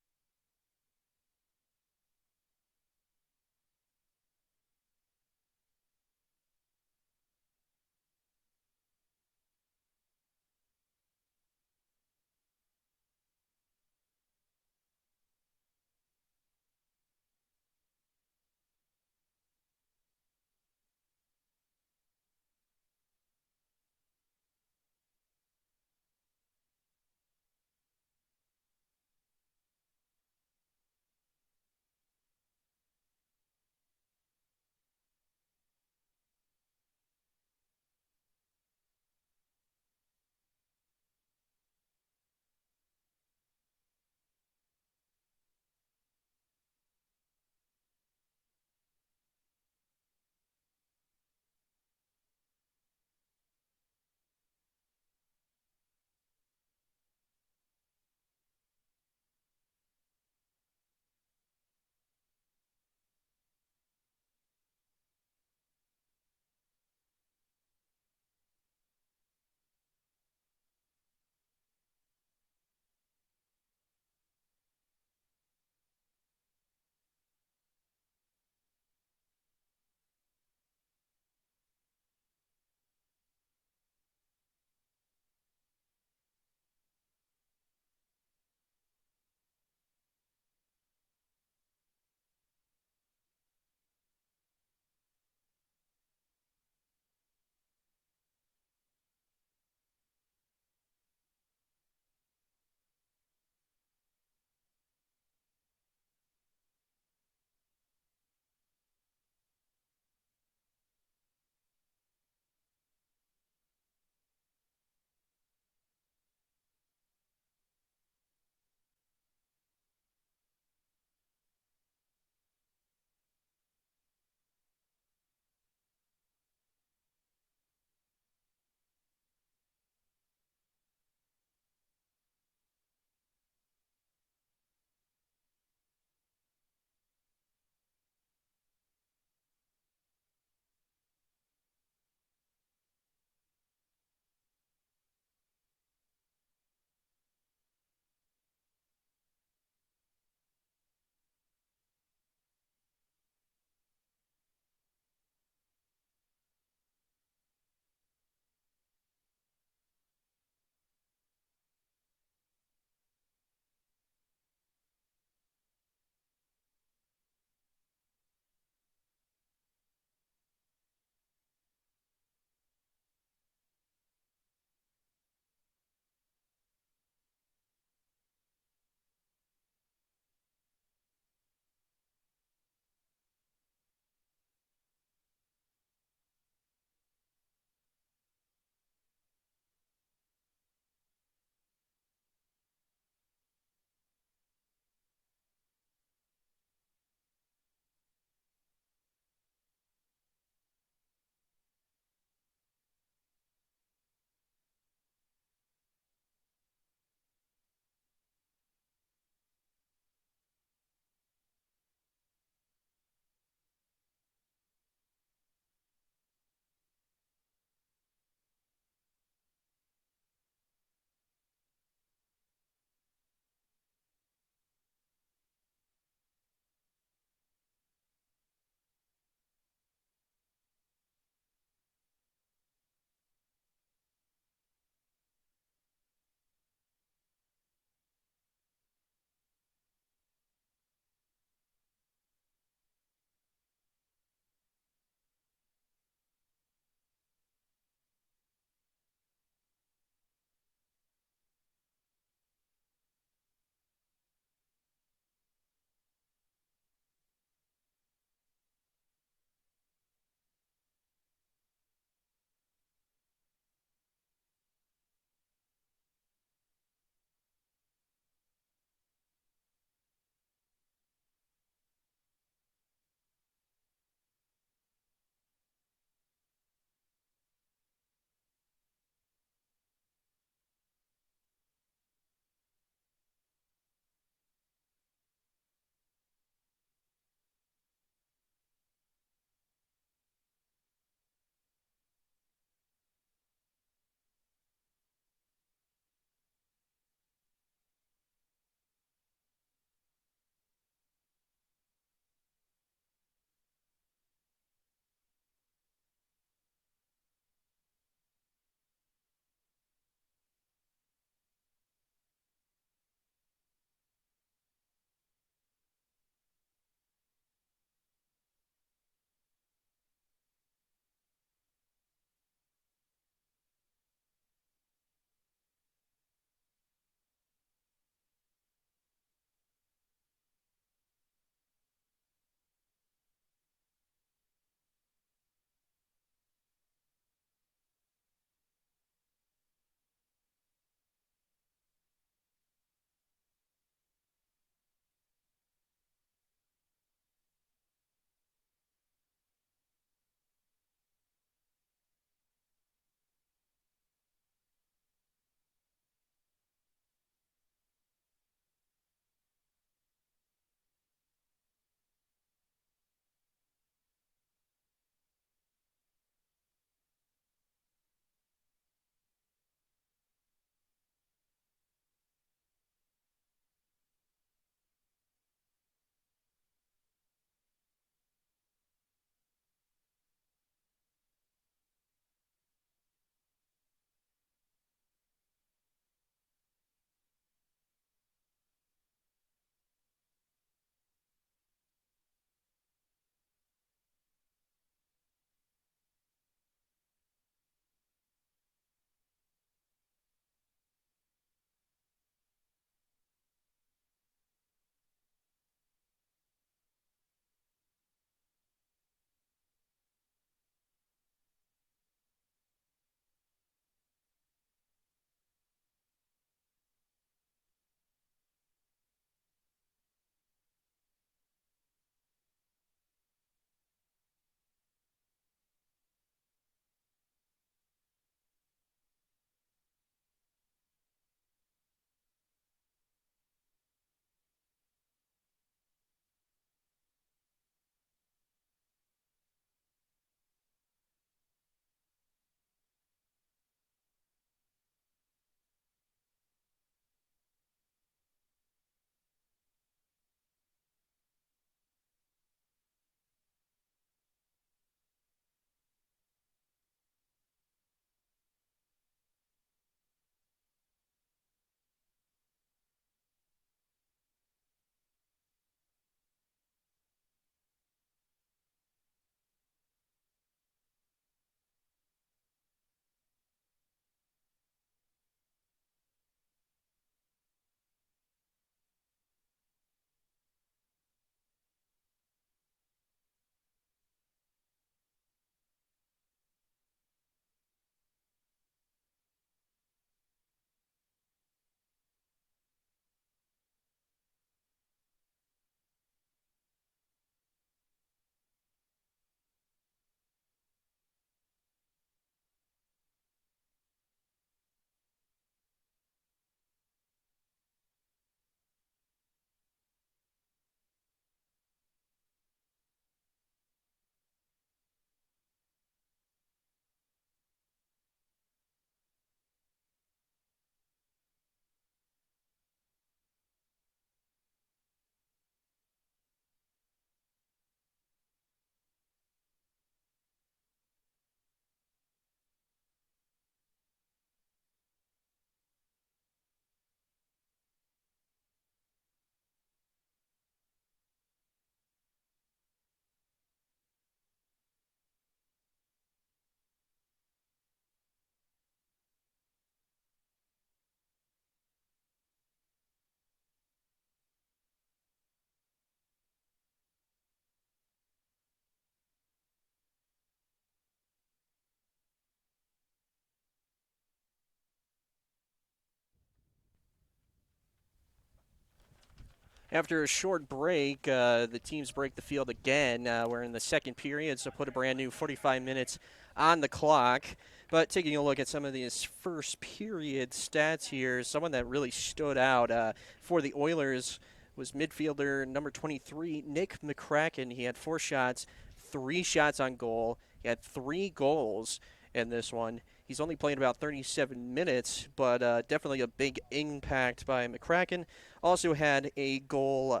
After a short break, the teams break the field again. We're in the second period, so put a brand new 45 minutes on the clock. But taking a look at some of these first period stats here, someone that really stood out for the Oilers was midfielder number 23, Nick McCracken. He had 4 shots, 3 shots on goal. He had 3 goals in this one. He's only played about 37 minutes, but definitely a big impact by McCracken. Also had a goal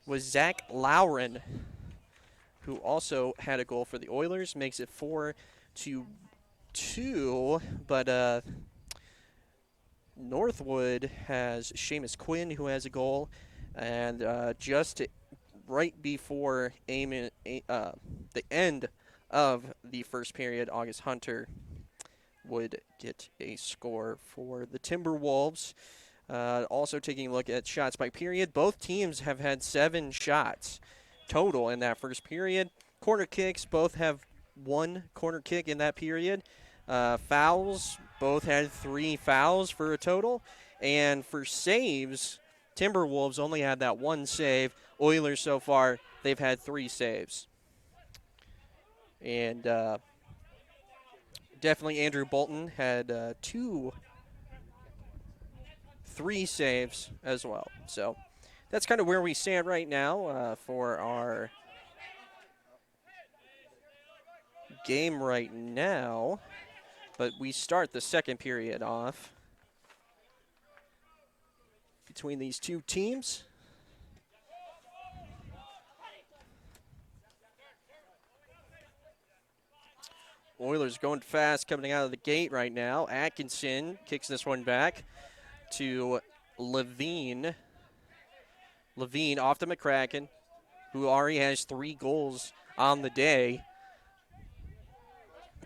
was Zach Lowren, who also had a goal for the Oilers. Makes it 4-2, but Northwood has Seamus Quinn, who has a goal, and just right before the end of the first period, August Hunter would get a score for the Timberwolves. Also taking a look at shots by period, both teams have had 7 shots total in that first period. Corner kicks, both have 1 corner kick in that period. Fouls, both had 3 fouls for a total. And for saves, Timberwolves only had that 1 save. Oilers so far, they've had 3 saves. And definitely Andrew Bolton had 3 saves as well. So that's kind of where we stand right now for our game right now. But we start the second period off between these two teams. Oilers going fast coming out of the gate right now. Atkinson kicks this one back to Levine. Levine off to McCracken, who already has 3 goals on the day.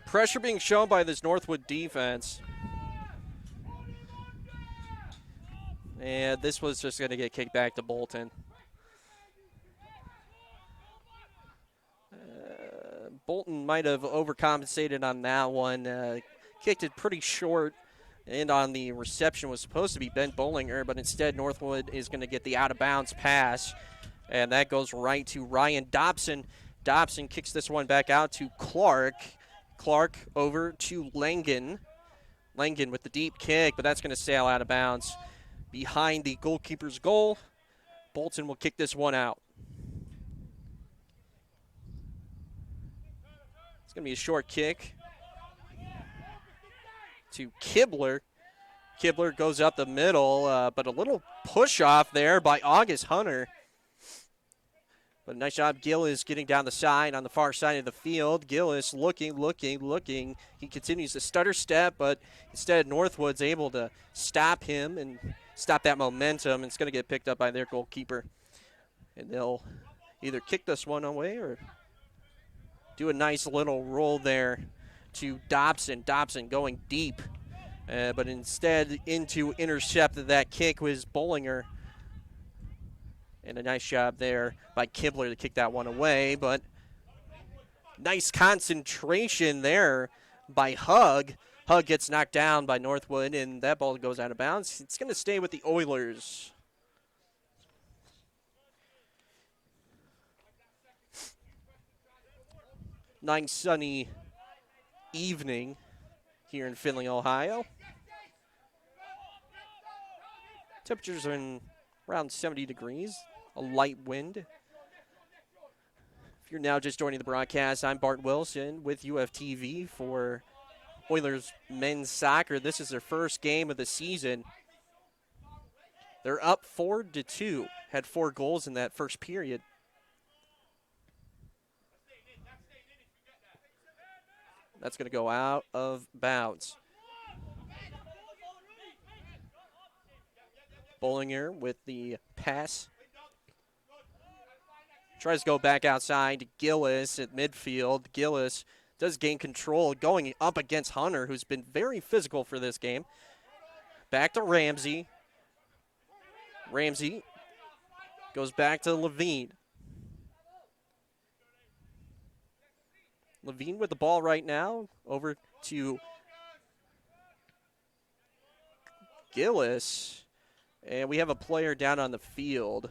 Pressure being shown by this Northwood defense. And this was just going to get kicked back to Bolton. Bolton might have overcompensated on that one. Kicked it pretty short, and on the reception was supposed to be Ben Bollinger, but instead Northwood is going to get the out-of-bounds pass, and that goes right to Ryan Dobson. Dobson kicks this one back out to Clark. Clark over to Langen. Langen with the deep kick, but that's going to sail out of bounds behind the goalkeeper's goal. Bolton will kick this one out. It's going to be a short kick to Kibler. Kibler goes up the middle, but a little push off there by August Hunter. But a nice job, Gillis getting down the side on the far side of the field. Gillis looking. He continues to stutter step, but instead Northwood's able to stop him and stop that momentum. It's going to get picked up by their goalkeeper. And they'll either kick this one away or do a nice little roll there to Dobson. Dobson going deep, but instead into intercept that kick was Bollinger. And a nice job there by Kibler to kick that one away, but nice concentration there by Hug. Hug gets knocked down by Northwood, and that ball goes out of bounds. It's going to stay with the Oilers. Nice sunny evening here in Findlay, Ohio. Temperatures are in around 70 degrees, a light wind. If you're now just joining the broadcast, I'm Bart Wilson with UFTV for Oilers men's soccer. This is their first game of the season. They're up 4-2, had 4 goals in that first period. That's going to go out of bounds. Bollinger with the pass. Tries to go back outside to Gillis at midfield. Gillis does gain control going up against Hunter, who's been very physical for this game. Back to Ramsey. Ramsey goes back to Levine. Levine with the ball right now. Over to Gillis. And we have a player down on the field.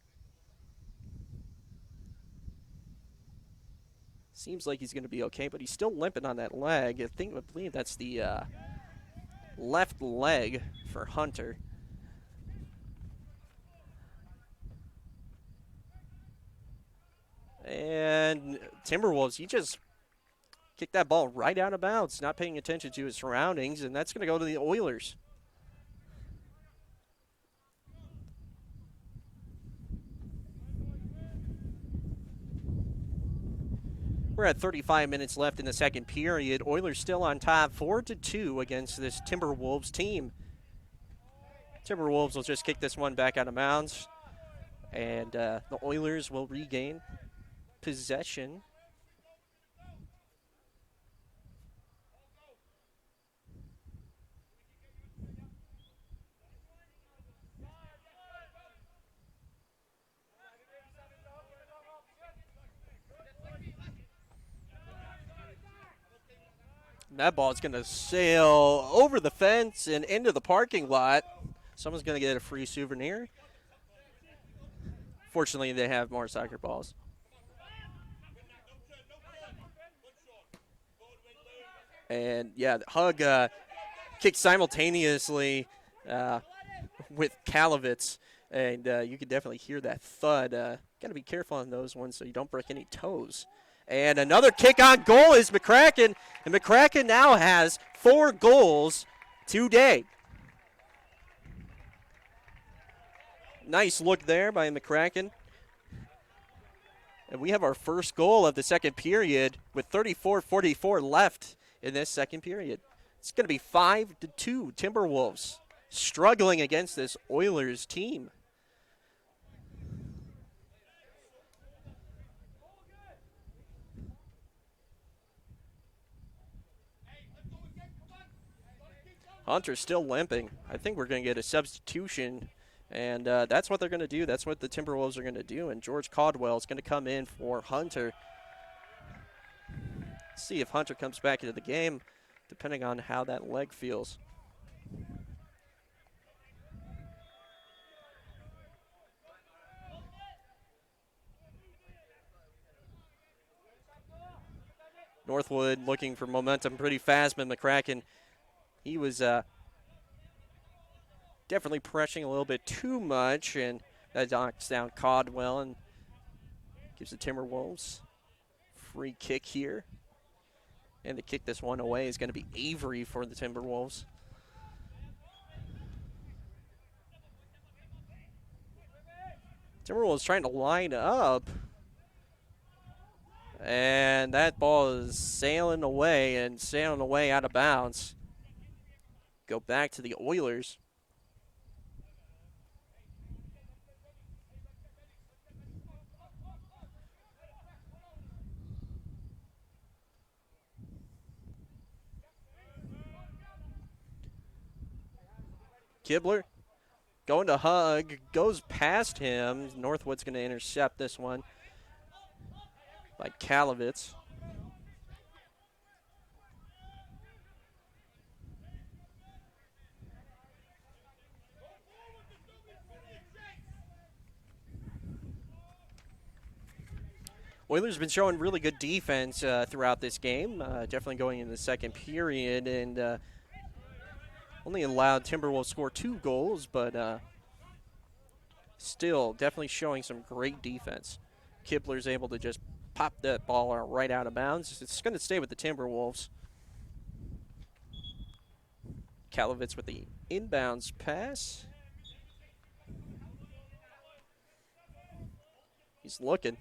Seems like he's going to be okay, but he's still limping on that leg. I believe that's the left leg for Hunter. And Timberwolves, he just kicked that ball right out of bounds, not paying attention to his surroundings, and that's going to go to the Oilers. We're at 35 minutes left in the second period. Oilers still on top, 4-2 against this Timberwolves team. Timberwolves will just kick this one back out of bounds, and the Oilers will regain possession. That ball is going to sail over the fence and into the parking lot. Someone's going to get a free souvenir. Fortunately, they have more soccer balls. And, yeah, Hug kicked simultaneously with Kalovitz. And you can definitely hear that thud. Got to be careful on those ones so you don't break any toes. And another kick on goal is McCracken. And McCracken now has 4 goals today. Nice look there by McCracken. And we have our first goal of the second period with 34:44 left in this second period. It's going to be 5-2 Timberwolves struggling against this Oilers team. Hunter's still limping. I think we're going to get a substitution, and that's what they're going to do. That's what the Timberwolves are going to do, and George Caldwell is going to come in for Hunter. See if Hunter comes back into the game, depending on how that leg feels. Northwood looking for momentum pretty fast, but McCracken, he was definitely pressuring a little bit too much, and that knocks down Caldwell and gives the Timberwolves free kick here. And to kick this one away is going to be Avery for the Timberwolves. Timberwolves trying to line up. And that ball is sailing away out of bounds. Go back to the Oilers. Kibler going to Hug, goes past him. Northwood's going to intercept this one by Kalovitz. Oilers have been showing really good defense throughout this game, definitely going into the second period, and only allowed Timberwolves score 2 goals, but still definitely showing some great defense. Kibler's able to just pop that ball right out of bounds. It's going to stay with the Timberwolves. Kalovitz with the inbounds pass. He's looking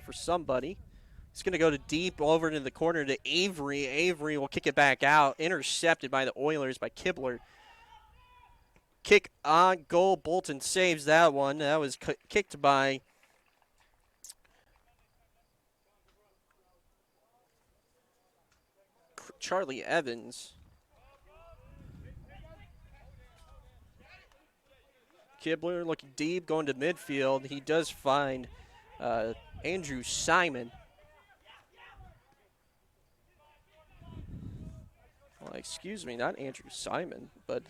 for somebody. He's going to go to deep over into the corner to Avery. Avery will kick it back out. Intercepted by the Oilers by Kibler. Kick on goal. Bolton saves that one. That was kicked by Charlie Evans. Kibler looking deep, going to midfield. He does find Andrew Simon. Well, excuse me, not Andrew Simon, but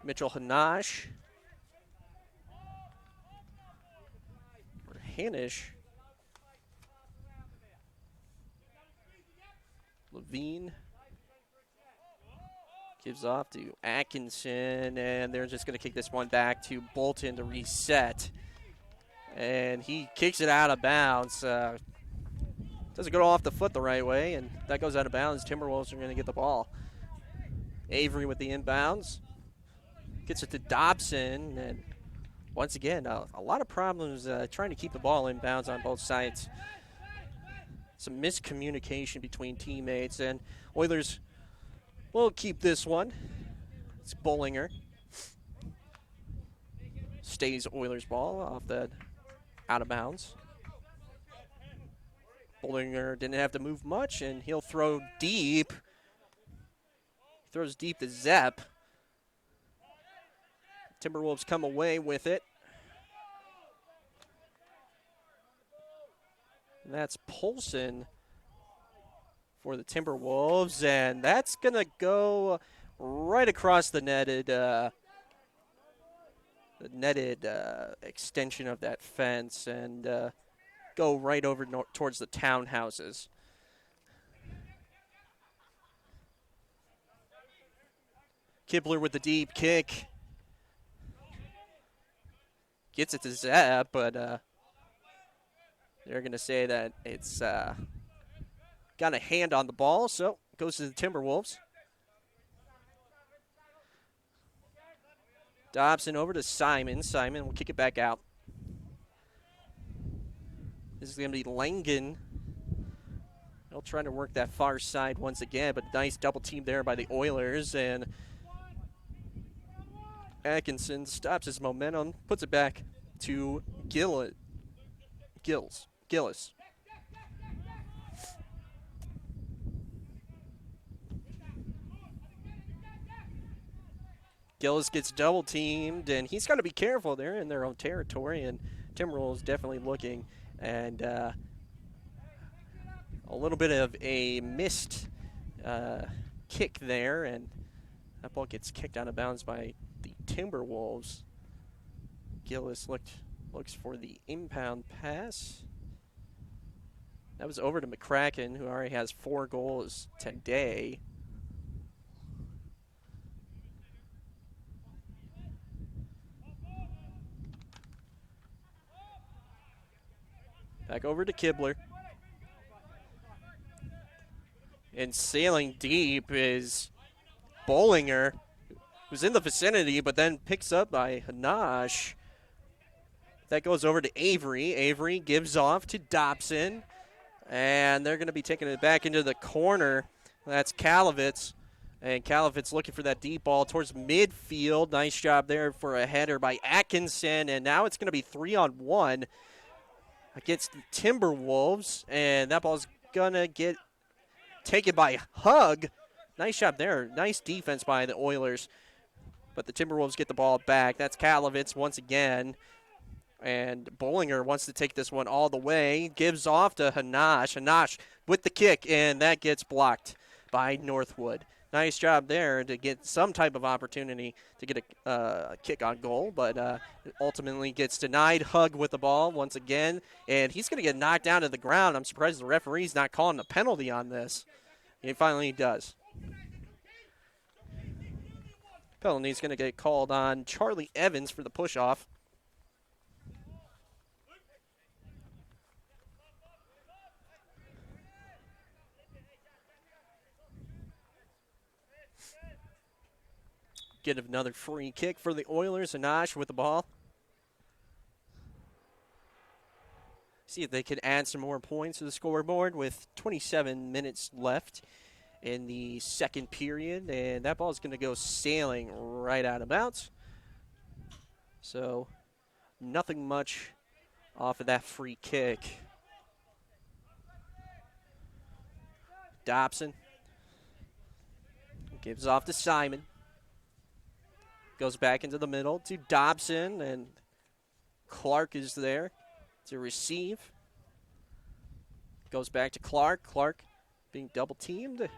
Mitchell Hanash. Or Hanish. Levine. Gives off to Atkinson, and they're just going to kick this one back to Bolton to reset. And he kicks it out of bounds. Doesn't go off the foot the right way, and that goes out of bounds. Timberwolves are going to get the ball. Avery with the inbounds. Gets it to Dobson, and once again, a lot of problems trying to keep the ball in bounds on both sides. Some miscommunication between teammates, and Oilers will keep this one. It's Bollinger. Stays Oilers ball off the out of bounds. Bollinger didn't have to move much, and he'll throw deep. Throws deep to Zepp. Timberwolves come away with it. And that's Polson for the Timberwolves, and that's going to go right across the netted extension of that fence and go right over towards the townhouses. Kibler with the deep kick. Gets it to Zepp, but they're going to say that it's got a hand on the ball, so goes to the Timberwolves. Dobson over to Simon. Simon will kick it back out. This is going to be Langen. They'll try to work that far side once again, but nice double team there by the Oilers, and Atkinson stops his momentum, puts it back to Gillis. Gillis gets double teamed, and he's got to be careful there in their own territory, and Timberwolves definitely looking, and a little bit of a missed kick there, and that ball gets kicked out of bounds by the Timberwolves. Gillis looks for the impound pass. That was over to McCracken, who already has 4 goals today. Back over to Kibler. And sailing deep is Bollinger, who's in the vicinity, but then picks up by Hanash. That goes over to Avery. Avery gives off to Dobson. And they're going to be taking it back into the corner. That's Kalavitz. And Kalavitz looking for that deep ball towards midfield. Nice job there for a header by Atkinson. And now it's going to be 3-on-1 against the Timberwolves. And that ball's going to get taken by Hug. Nice job there. Nice defense by the Oilers. But the Timberwolves get the ball back. That's Kalavitz once again. And Bollinger wants to take this one all the way. Gives off to Hanash. Hanash with the kick, and that gets blocked by Northwood. Nice job there to get some type of opportunity to get a kick on goal, but ultimately gets denied. Hug with the ball once again, and he's going to get knocked down to the ground. I'm surprised the referee's not calling a penalty on this. He finally does. Penalty's going to get called on Charlie Evans for the push-off. Get another free kick for the Oilers. Anash with the ball. See if they can add some more points to the scoreboard with 27 minutes left in the second period. And that ball is going to go sailing right out of bounds. So nothing much off of that free kick. Dobson gives off to Simon. Goes back into the middle to Dobson, and Clark is there to receive. Goes back to Clark. Clark being double teamed.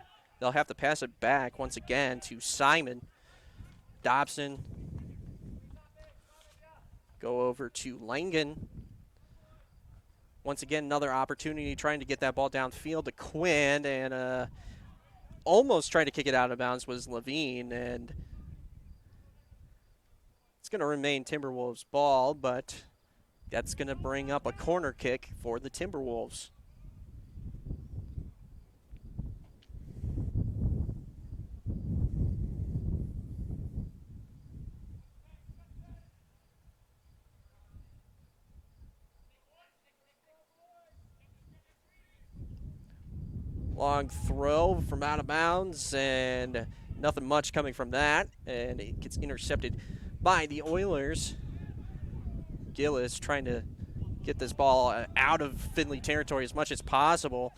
They'll have to pass it back once again to Simon. Dobson. Go over to Langen. Once again, another opportunity trying to get that ball downfield to Quinn, and almost trying to kick it out of bounds was Levine, and it's going to remain Timberwolves ball, but that's going to bring up a corner kick for the Timberwolves. Long throw from out of bounds, and nothing much coming from that, and it gets intercepted by the Oilers. Gillis trying to get this ball out of Finley territory as much as possible.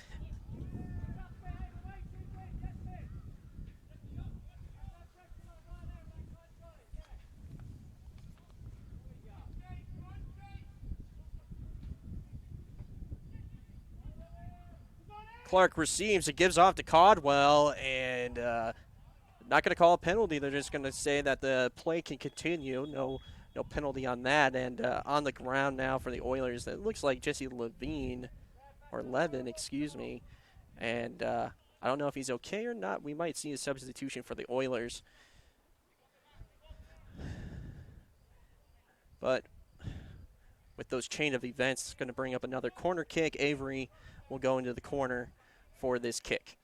Clark receives, it gives off to Caldwell, and not going to call a penalty. They're just going to say that the play can continue. No penalty on that. And on the ground now for the Oilers, it looks like Jesse Levine, or Levin, excuse me. And I don't know if he's okay or not. We might see a substitution for the Oilers. But with those chain of events, it's going to bring up another corner kick. Avery will go into the corner for this kick.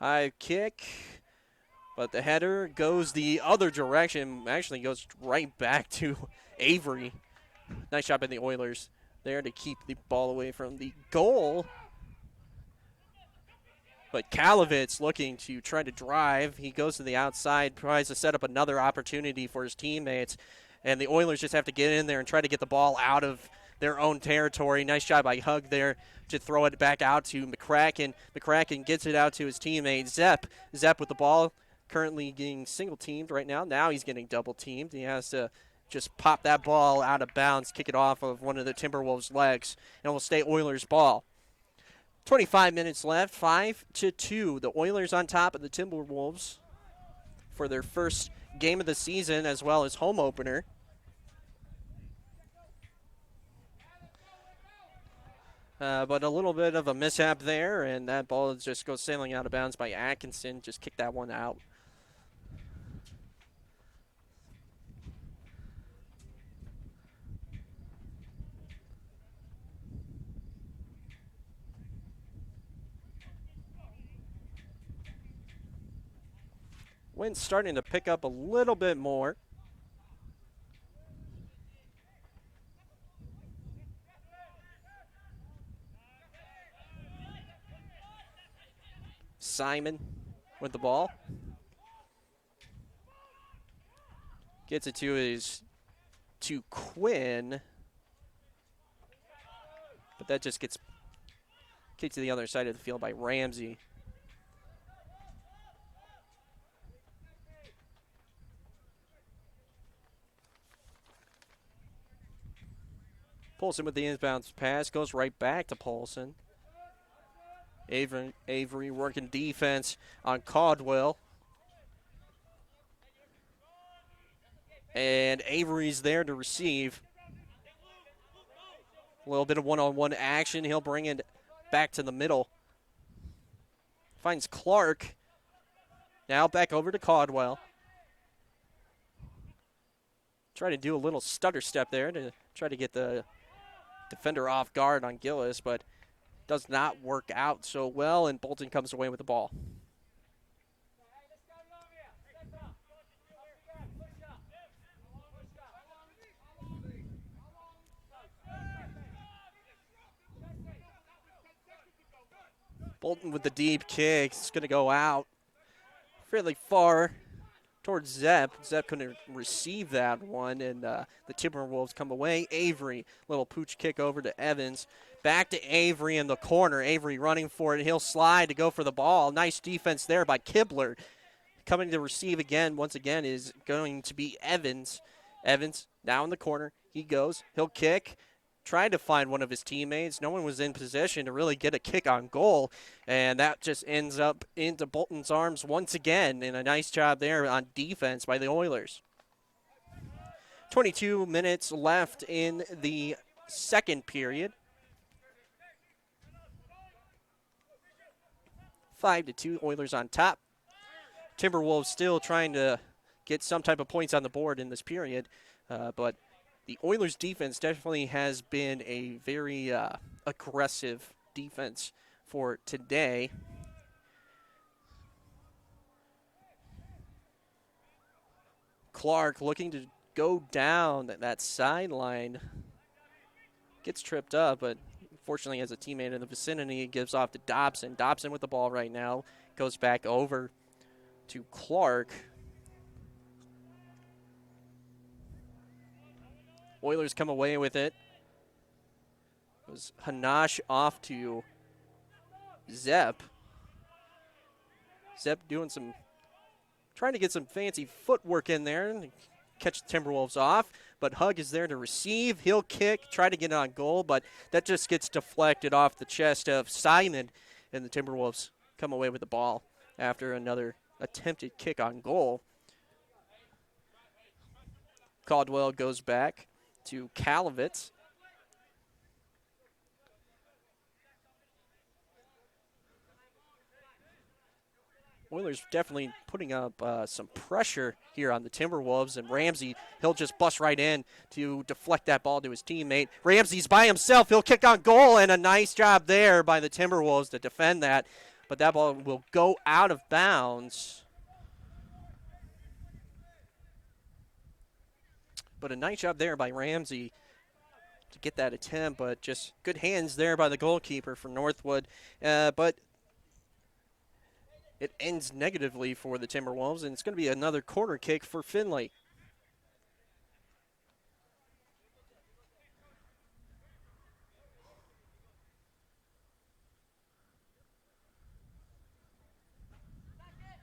High kick, but the header goes the other direction. Actually goes right back to Avery. Nice shot by the Oilers there to keep the ball away from the goal. But Kalovitz looking to try to drive. He goes to the outside, tries to set up another opportunity for his teammates. And the Oilers just have to get in there and try to get the ball out of their own territory. Nice job by Hug there to throw it back out to McCracken. McCracken gets it out to his teammate, Zepp. Zepp with the ball, currently getting single-teamed right now. Now he's getting double-teamed. He has to just pop that ball out of bounds, kick it off of one of the Timberwolves' legs, and it will stay Oilers' ball. 25 minutes left, 5-2. The Oilers on top of the Timberwolves for their first game of the season as well as home opener. But a little bit of a mishap there, and that ball just goes sailing out of bounds by Atkinson. Just kick that one out. Wind's starting to pick up a little bit more. Simon with the ball. Gets it to Quinn. But that just gets kicked to the other side of the field by Ramsey. Polson with the inbounds pass, goes right back to Polson. Avery working defense on Caldwell. And Avery's there to receive. A little bit of one-on-one action. He'll bring it back to the middle. Finds Clark. Now back over to Caldwell. Try to do a little stutter step there to try to get the defender off guard on Gillis, but does not work out so well, and Bolton comes away with the ball. Bolton with the deep kick. It's going to go out fairly far towards Zepp. Zepp couldn't receive that one, and the Timberwolves come away. Avery, little pooch kick over to Evans. Back to Avery in the corner. Avery running for it. He'll slide to go for the ball. Nice defense there by Kibler. Coming to receive again, once again, is going to be Evans. Evans now in the corner. He goes. He'll kick. Trying to find one of his teammates. No one was in position to really get a kick on goal, and that just ends up into Bolton's arms once again, and a nice job there on defense by the Oilers. 22 minutes left in the second period. 5-2, Oilers on top. Timberwolves still trying to get some type of points on the board in this period, but the Oilers' defense definitely has been a very aggressive defense for today. Clark looking to go down that sideline. Gets tripped up, but fortunately has a teammate in the vicinity. Gives off to Dobson. Dobson with the ball right now. Goes back over to Clark. Oilers come away with it. It was Hanash off to Zepp. Zepp trying to get some fancy footwork in there and catch the Timberwolves off, but Hug is there to receive. He'll kick, try to get it on goal, but that just gets deflected off the chest of Simon, and the Timberwolves come away with the ball after another attempted kick on goal. Caldwell goes back to Kalovitz. Oilers definitely putting up some pressure here on the Timberwolves, and Ramsey, he'll just bust right in to deflect that ball to his teammate. Ramsey's by himself. He'll kick on goal, and a nice job there by the Timberwolves to defend that, but that ball will go out of bounds. But a nice job there by Ramsey to get that attempt, but just good hands there by the goalkeeper for Northwood. But it ends negatively for the Timberwolves, and it's going to be another corner kick for Finley.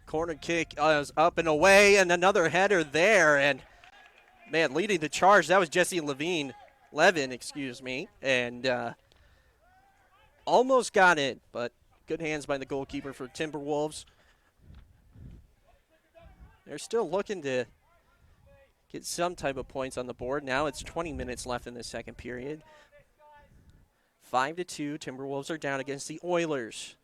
Corner kick is up and away, and another header there, and man, leading the charge, that was Jesse Levin, and almost got it, but good hands by the goalkeeper for Timberwolves. They're still looking to get some type of points on the board. Now it's 20 minutes left in the second period. 5-2, Timberwolves are down against the Oilers.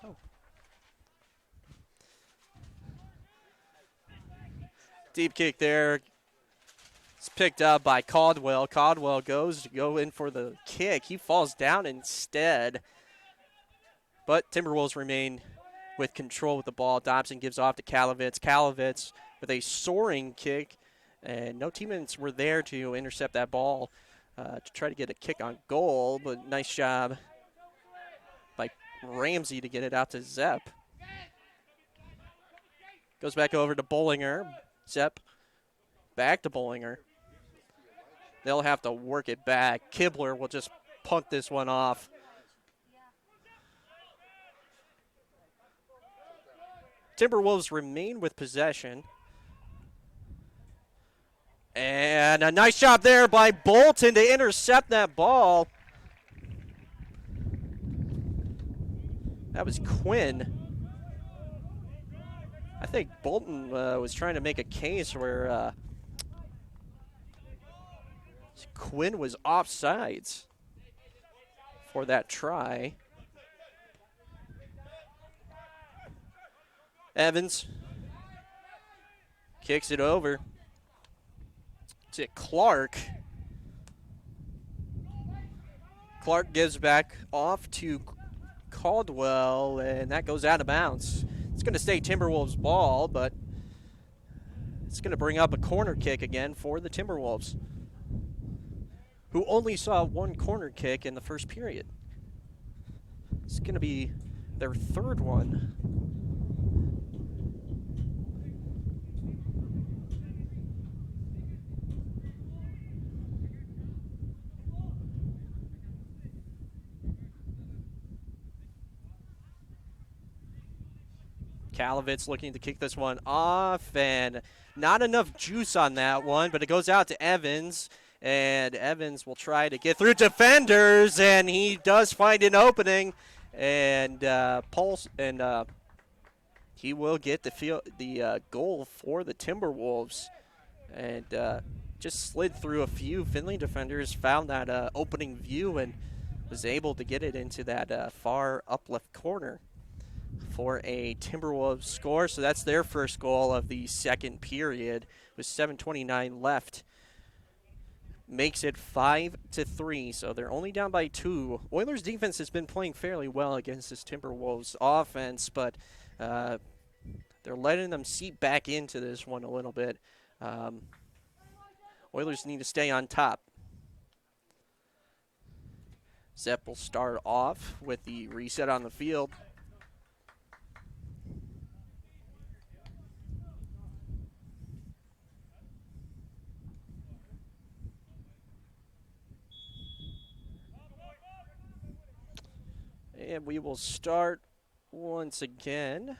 No. Deep kick there. It's picked up by Caldwell. Caldwell goes to go in for the kick. He falls down instead. But Timberwolves remain with control with the ball. Dobson gives off to Kalovitz. Kalovitz with a soaring kick. And no teammates were there to intercept that ball to try to get a kick on goal. But nice job by Ramsey to get it out to Zepp. Goes back over to Bollinger. Zepp back to Bollinger. They'll have to work it back. Kibler will just punt this one off. Timberwolves remain with possession. And a nice job there by Bolton to intercept that ball. That was Quinn. I think Bolton was trying to make a case where Quinn was offsides for that try. Evans kicks it over to Clark. Clark gives back off to Caldwell, and that goes out of bounds. It's going to stay Timberwolves ball, but it's going to bring up a corner kick again for the Timberwolves, who only saw one corner kick in the first period. It's going to be their third one. Kalovitz looking to kick this one off, and not enough juice on that one, but it goes out to Evans, And Evans will try to get through defenders, and he does find an opening. And he will get the goal for the Timberwolves. And just slid through a few Finley defenders, found that opening view, and was able to get it into that far up left corner for a Timberwolves score. So that's their first goal of the second period with 7:29 left. Makes it 5-3, so they're only down by 2. Oilers defense has been playing fairly well against this Timberwolves offense, but they're letting them seep back into this one a little bit. Oilers need to stay on top. Zepp will start off with the reset on the field. And we will start once again.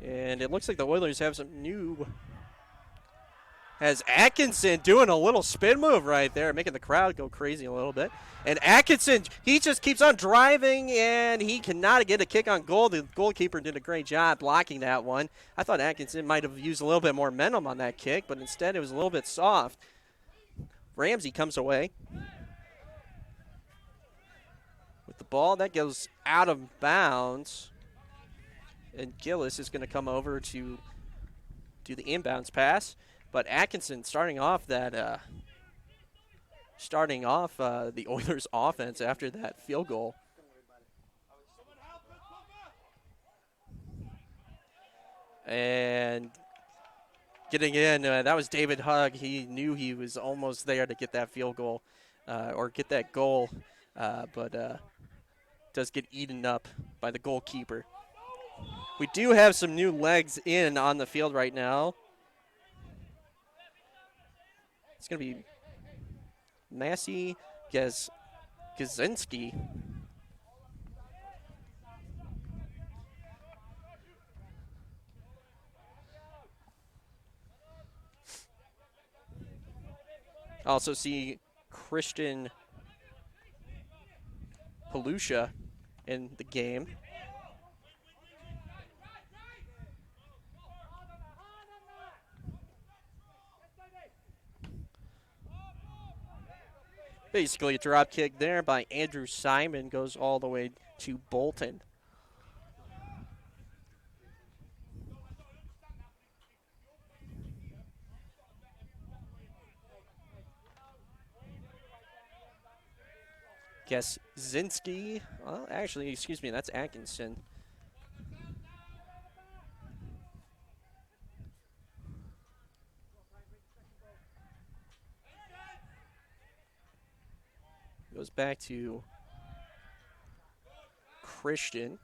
And it looks like the Oilers have some new. Has Atkinson doing a little spin move right there, making the crowd go crazy a little bit. And Atkinson, he just keeps on driving, and he cannot get a kick on goal. The goalkeeper did a great job blocking that one. I thought Atkinson might have used a little bit more momentum on that kick, but instead it was a little bit soft. Ramsey comes away with the ball. That goes out of bounds. And Gillis is going to come over to do the inbounds pass. But Atkinson starting off the Oilers offense after that field goal. And getting in, that was David Hugg. He knew he was almost there to get that field goal or get that goal, but does get eaten up by the goalkeeper. We do have some new legs in on the field right now. It's going to be Massey Gazinski. Also see Christian Palusha in the game. Basically a drop kick there by Andrew Simon, goes all the way to Bolton. Zinski. Well, actually, excuse me, that's Atkinson. Goes back to Christian.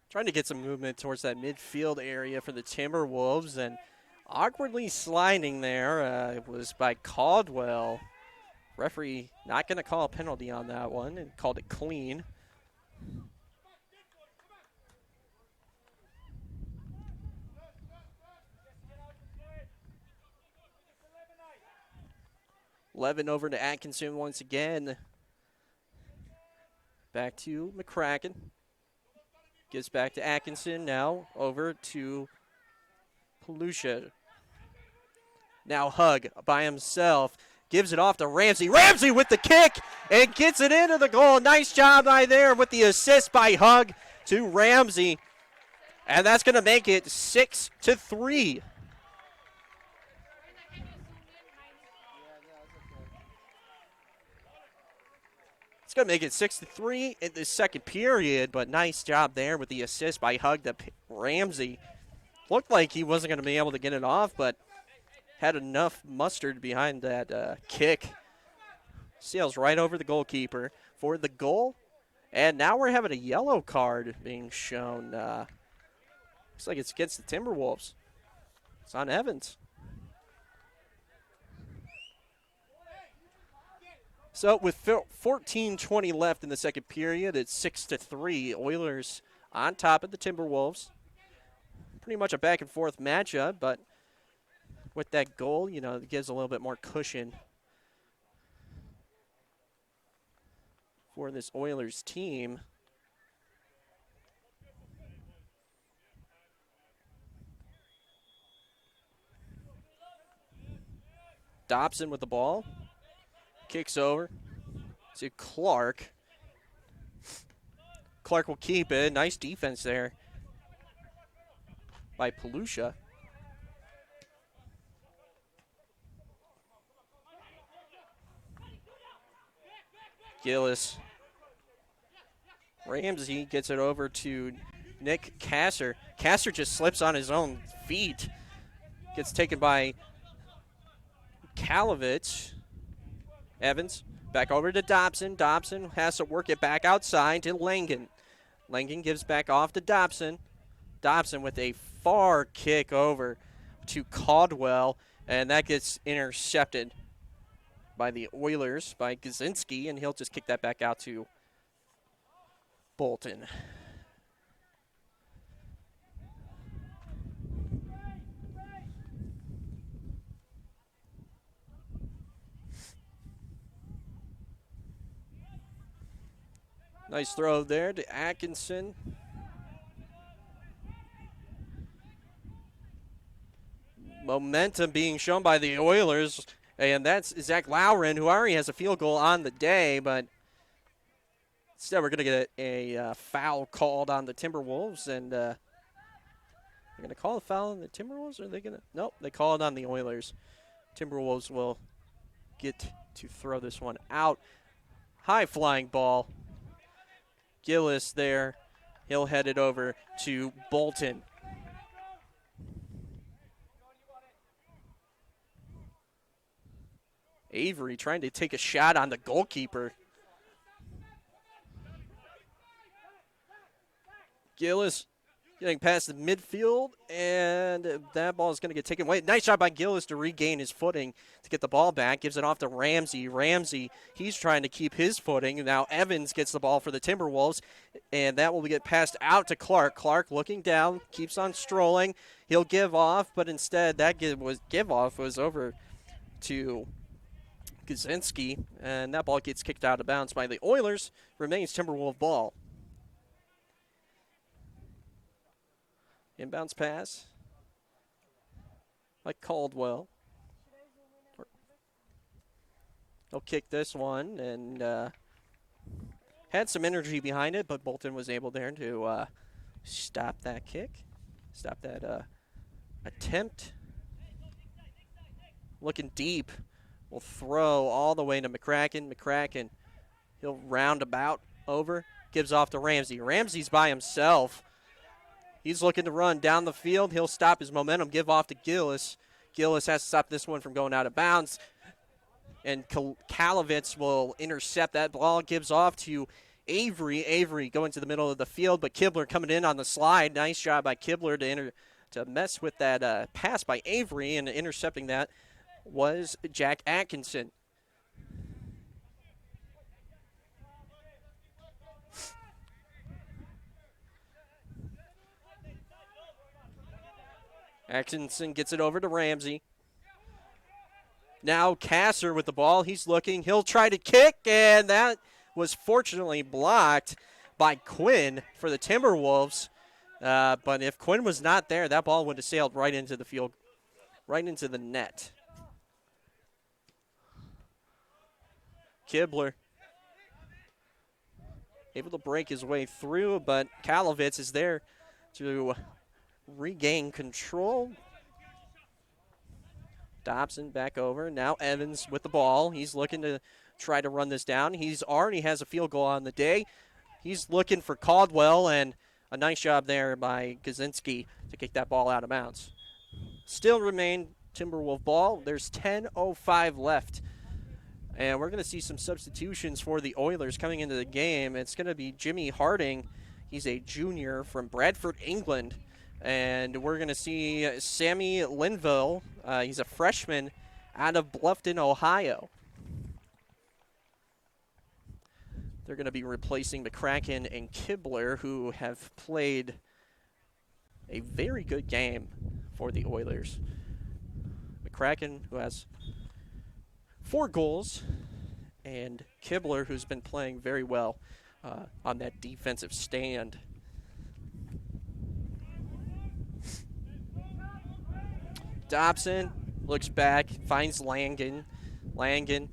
Trying to get some movement towards that midfield area for the Timberwolves, and awkwardly sliding there it was by Caldwell. Referee not going to call a penalty on that one and called it clean. Levin over to Atkinson once again. Back to McCracken. Gives back to Atkinson. Now over to Palusha. Now Hugg by himself. Gives it off to Ramsey. Ramsey with the kick and gets it into the goal. Nice job by there with the assist by Hugg to Ramsey. And that's going to make it 6-3. It's going to make it 6-3 in the second period, but nice job there with the assist by Hugg to Ramsey. Looked like he wasn't going to be able to get it off, but had enough mustard behind that kick. Sails right over the goalkeeper for the goal. And now we're having a yellow card being shown. Looks like it's against the Timberwolves. It's on Evans. So with 14:20 left in the second period, it's 6-3. Oilers on top of the Timberwolves. Pretty much a back and forth matchup, but with that goal, you know, it gives a little bit more cushion for this Oilers team. Dobson with the ball. Kicks over to Clark. Clark will keep it. Nice defense there by Palusha. Gillis. Ramsey gets it over to Nick Kasser. Kasser just slips on his own feet. Gets taken by Kalovich. Evans back over to Dobson. Dobson has to work it back outside to Langen. Langen gives back off to Dobson. Dobson with a far kick over to Caldwell, and that gets intercepted by the Oilers, by Gazinski, and he'll just kick that back out to Bolton. Nice throw there to Atkinson. Momentum being shown by the Oilers, and that's Zach Lowren, who already has a field goal on the day, but instead we're going to get a foul called on the Timberwolves, and they're going to call a foul on the Timberwolves, or are they going to? Nope, they call it on the Oilers. Timberwolves will get to throw this one out. High flying ball. Gillis there. He'll head it over to Bolton. Avery trying to take a shot on the goalkeeper. Gillis getting past the midfield, and that ball is going to get taken away. Nice shot by Gillis to regain his footing to get the ball back. Gives it off to Ramsey. Ramsey, he's trying to keep his footing. Now Evans gets the ball for the Timberwolves, and that will get passed out to Clark. Clark looking down, keeps on strolling. He'll give off, but instead that give off was over to Gazinski, and that ball gets kicked out of bounds by the Oilers. Remains Timberwolf ball. Inbounds pass by Caldwell. He'll kick this one, and had some energy behind it, but Bolton was able there to stop that kick, stop that attempt. Looking deep. Will throw all the way to McCracken. McCracken, he'll round about over. Gives off to Ramsey. Ramsey's by himself. He's looking to run down the field. He'll stop his momentum, give off to Gillis. Gillis has to stop this one from going out of bounds. And Kalovich will intercept that ball. Gives off to Avery. Avery going to the middle of the field, but Kibler coming in on the slide. Nice job by Kibler to mess with that pass by Avery, and intercepting that was Jack Atkinson. Atkinson gets it over to Ramsey. Now Kasser with the ball. He's looking. He'll try to kick, and that was fortunately blocked by Quinn for the Timberwolves. But if Quinn was not there, that ball would have sailed right into the field, right into the net. Kibler able to break his way through, but Kalovich is there to regain control. Dobson back over. Now Evans with the ball. He's looking to try to run this down. He's already has a field goal on the day. He's looking for Caldwell, and a nice job there by Gazinski to kick that ball out of bounds. Still remain Timberwolf ball. There's 10:05 left. And we're going to see some substitutions for the Oilers coming into the game. It's going to be Jimmy Harding. He's a junior from Bradford, England. And we're going to see Sammy Linville. He's a freshman out of Bluffton, Ohio. They're going to be replacing McCracken and Kibler, who have played a very good game for the Oilers. McCracken, who has 4 goals, and Kibler, who's been playing very well on that defensive stand. Dobson looks back, finds Langen. Langen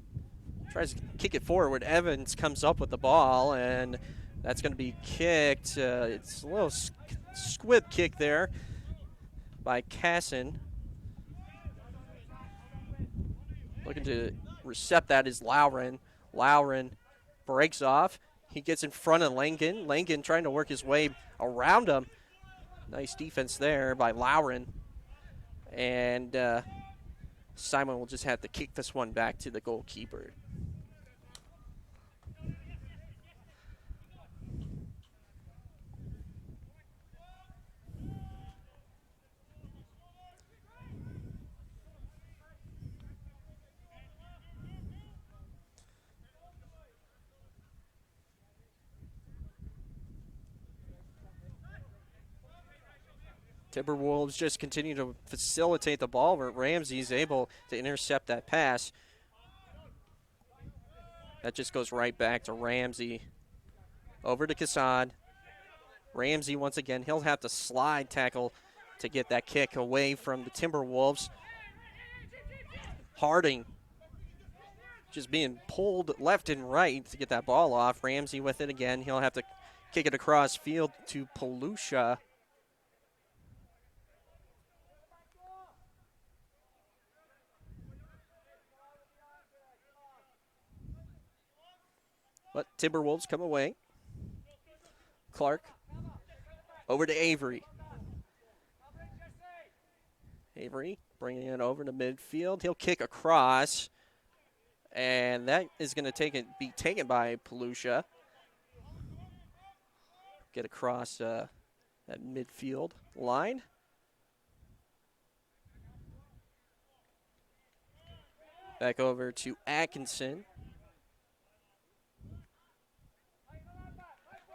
tries to kick it forward. Evans comes up with the ball, and that's going to be kicked. It's a little squib kick there by Casson. Looking to recept that is Lowren. Lowren breaks off. He gets in front of Langen. Langen trying to work his way around him. Nice defense there by Lowren. And Simon will just have to kick this one back to the goalkeeper. Timberwolves just continue to facilitate the ball, where Ramsey's able to intercept that pass. That just goes right back to Ramsey. Over to Kassad. Ramsey once again, he'll have to slide tackle to get that kick away from the Timberwolves. Harding just being pulled left and right to get that ball off. Ramsey with it again. He'll have to kick it across field to Palusha. But Timberwolves come away. Clark over to Avery. Avery bringing it over to midfield. He'll kick across, and that is going to be taken by Palusha. Get across that midfield line. Back over to Atkinson.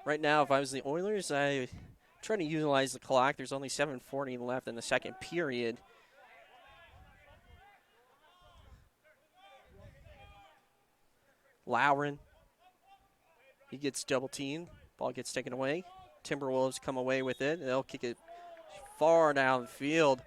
Right now, if I was the Oilers, I try to utilize the clock. There's only 7:40 left in the second period. Lowren, he gets double teamed. Ball gets taken away. Timberwolves come away with it. They'll kick it far down the field.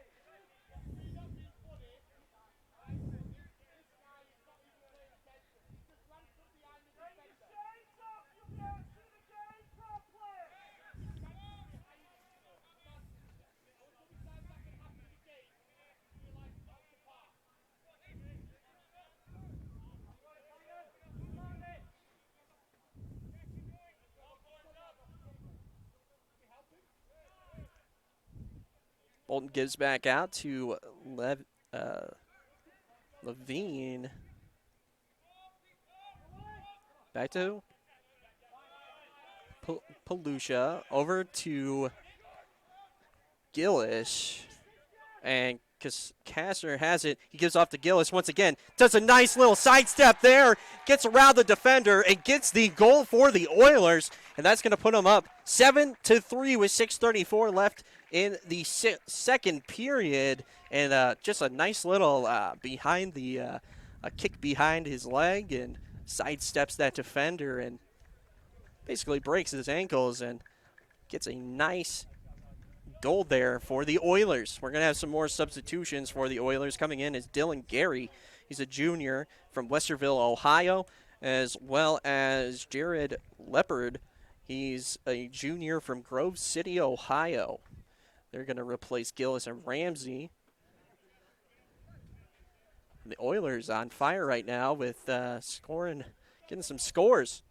Bolton gives back out to Levine. Back to Palusha. Over to Gillis. And Kasser has it. He gives off to Gillis once again. Does a nice little sidestep there. Gets around the defender and gets the goal for the Oilers. And that's going to put them up 7-3 with 6:34 left in the second period. And just a nice little behind the a kick behind his leg and sidesteps that defender and basically breaks his ankles and gets a nice goal there for the Oilers. We're going to have some more substitutions for the Oilers. Coming in is Dylan Gary. He's a junior from Westerville, Ohio, as well as Jared Leopard. He's a junior from Grove City, Ohio. They're going to replace Gillis and Ramsey. The Oilers on fire right now with getting some scores.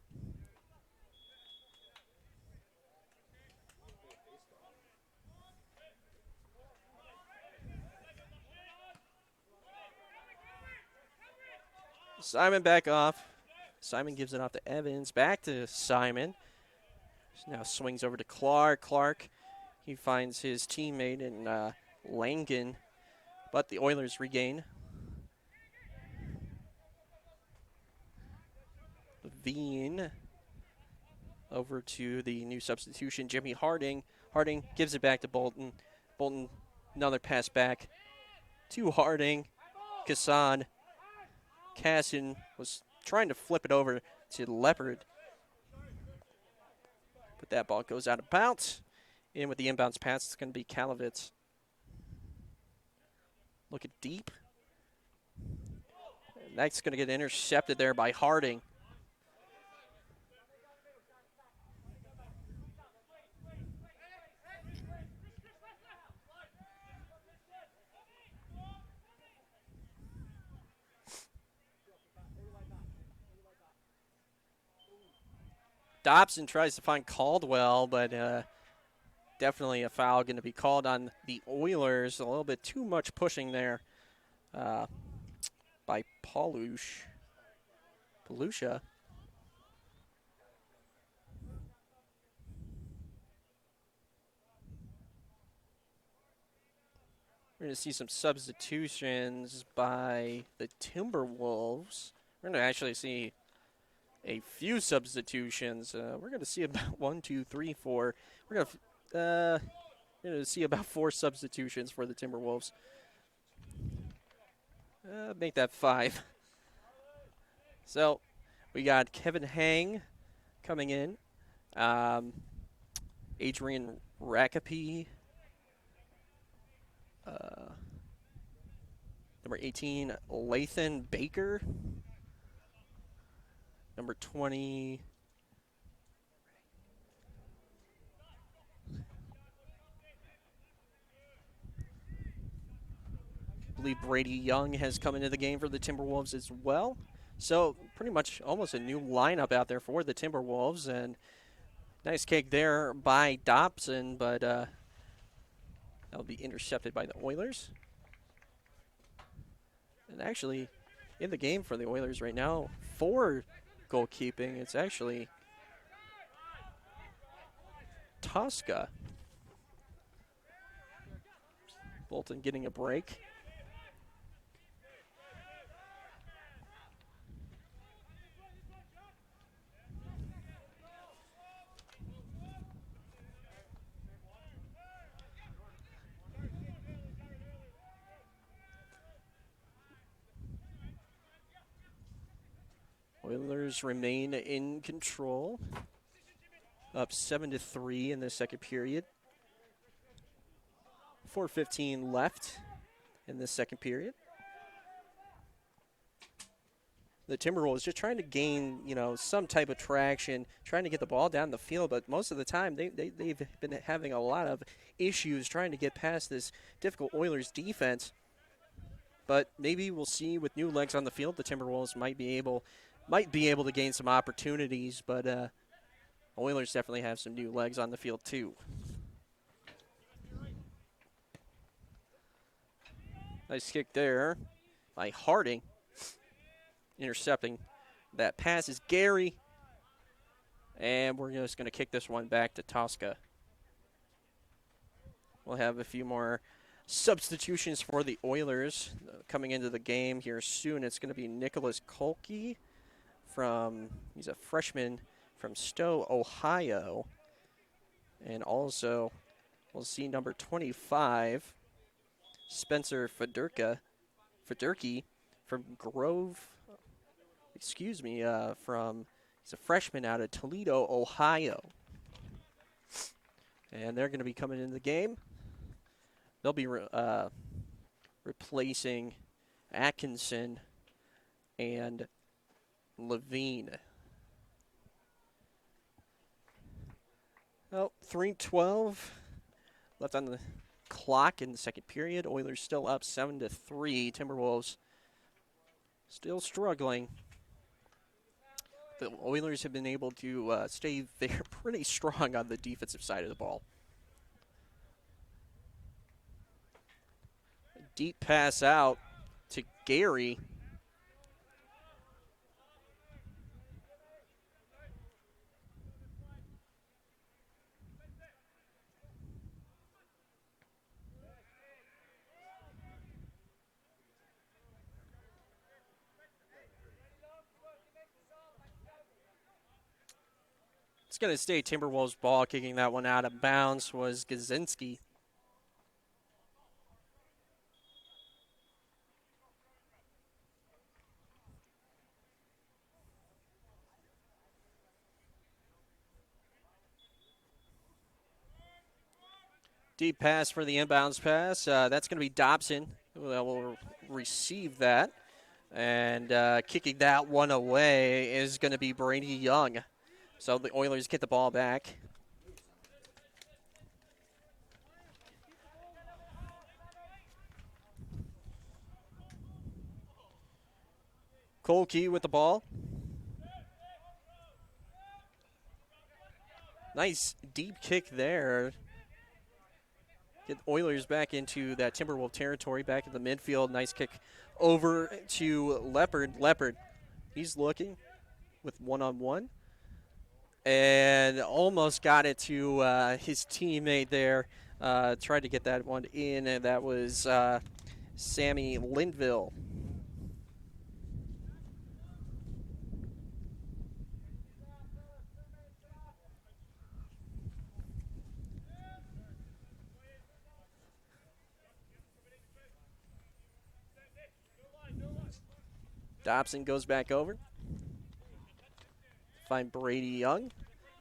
Simon back off. Simon gives it off to Evans. Back to Simon. Now swings over to Clark. Clark, he finds his teammate in Langen, but the Oilers regain. Levine over to the new substitution, Jimmy Harding. Harding gives it back to Bolton. Bolton, another pass back to Harding. Kassan. Casson was trying to flip it over to Leopard. But that ball goes out of bounds. In with the inbounds pass, it's going to be Kalavitz. Looking deep. And that's going to get intercepted there by Harding. Dobson tries to find Caldwell, but definitely a foul going to be called on the Oilers. A little bit too much pushing there by Palusha. We're going to see some substitutions by the Timberwolves. We're going to actually see a few substitutions. We're going to see about 1, 2, 3, 4. We're going to see about 4 substitutions for the Timberwolves. Make that 5. So we got Kevin Hang coming in. Adrian Rakapi. Number 18, Lathan Baker. Number 20, I believe Brady Young has come into the game for the Timberwolves as well. So pretty much almost a new lineup out there for the Timberwolves. And nice kick there by Dobson, but that'll be intercepted by the Oilers. And actually, in the game for the Oilers right now, for goalkeeping, it's actually Tosca. Bolton getting a break. Oilers remain in control. Up 7-3 in the second period. 4:15 left in the second period. The Timberwolves just trying to gain, some type of traction, trying to get the ball down the field, but most of the time they've been having a lot of issues trying to get past this difficult Oilers defense. But maybe we'll see with new legs on the field, the Timberwolves might be able to gain some opportunities, but Oilers definitely have some new legs on the field too. Nice kick there by Harding. Intercepting that pass is Gary. And we're just going to kick this one back to Tosca. We'll have a few more substitutions for the Oilers coming into the game here soon. It's going to be Nicholas Kolke he's a freshman from Stowe, Ohio. And also, we'll see number 25, Spencer Federke from Grove, he's a freshman out of Toledo, Ohio. And they're going to be coming into the game. They'll be replacing Atkinson and Levine. Well, 3:12 left on the clock in the second period. Oilers still up 7-3. Timberwolves still struggling. The Oilers have been able to stay there pretty strong on the defensive side of the ball. A deep pass out to Gary. It's going to stay Timberwolves ball. Kicking that one out of bounds was Gazinski. Deep pass for the inbounds pass. That's going to be Dobson that will receive that. And kicking that one away is going to be Brady Young. So the Oilers get the ball back. Kolke with the ball. Nice deep kick there. Get the Oilers back into that Timberwolf territory, back in the midfield. Nice kick over to Leopard. Leopard, he's looking with one-on-one. And almost got it to his teammate there. Tried to get that one in, and that was Sammy Linville. Dobson goes back over. Find Brady Young.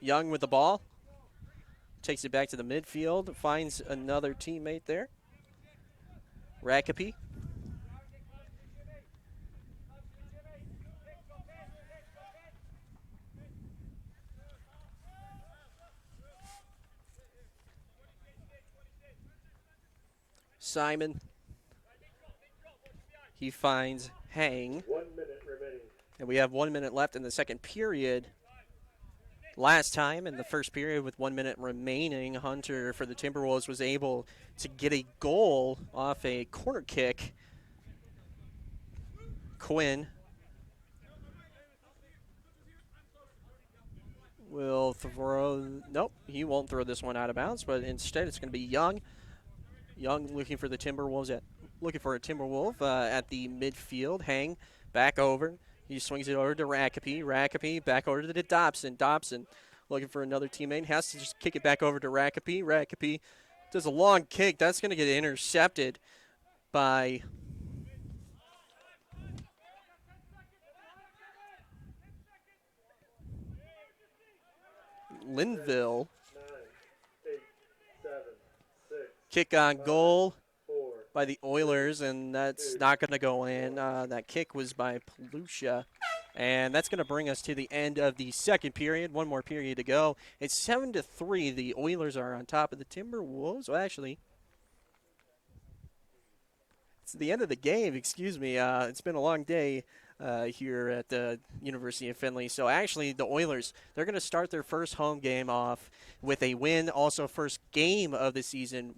Young with the ball. Takes it back to the midfield. Finds another teammate there. Rakapi. Simon. He finds Hang. 1 minute remaining. And we have 1 minute left in the second period. Last time in the first period with 1 minute remaining, Hunter for the Timberwolves was able to get a goal off a corner kick. Quinn will throw. Nope, he won't throw this one out of bounds, but instead it's going to be Young. Young looking for the Timberwolves looking for a Timberwolf at the midfield. Hang back over. He swings it over to Rakapi. Rakapi back over to Dobson. Dobson looking for another teammate. Has to just kick it back over to Rakapi. Rakapi does a long kick. That's going to get intercepted by Linville. 9, 8, 7, 6. Kick on goal 4. by the Oilers, and that's not going to go in. That kick was by Palucia. And that's going to bring us to the end of the second period. One more period to go. It's 7-3. The Oilers are on top of the Timberwolves. Well, actually, it's the end of the game. Excuse me. It's been a long day here at the University of Findlay. So actually, the Oilers, they're going to start their first home game off with a win. Also, first game of the season with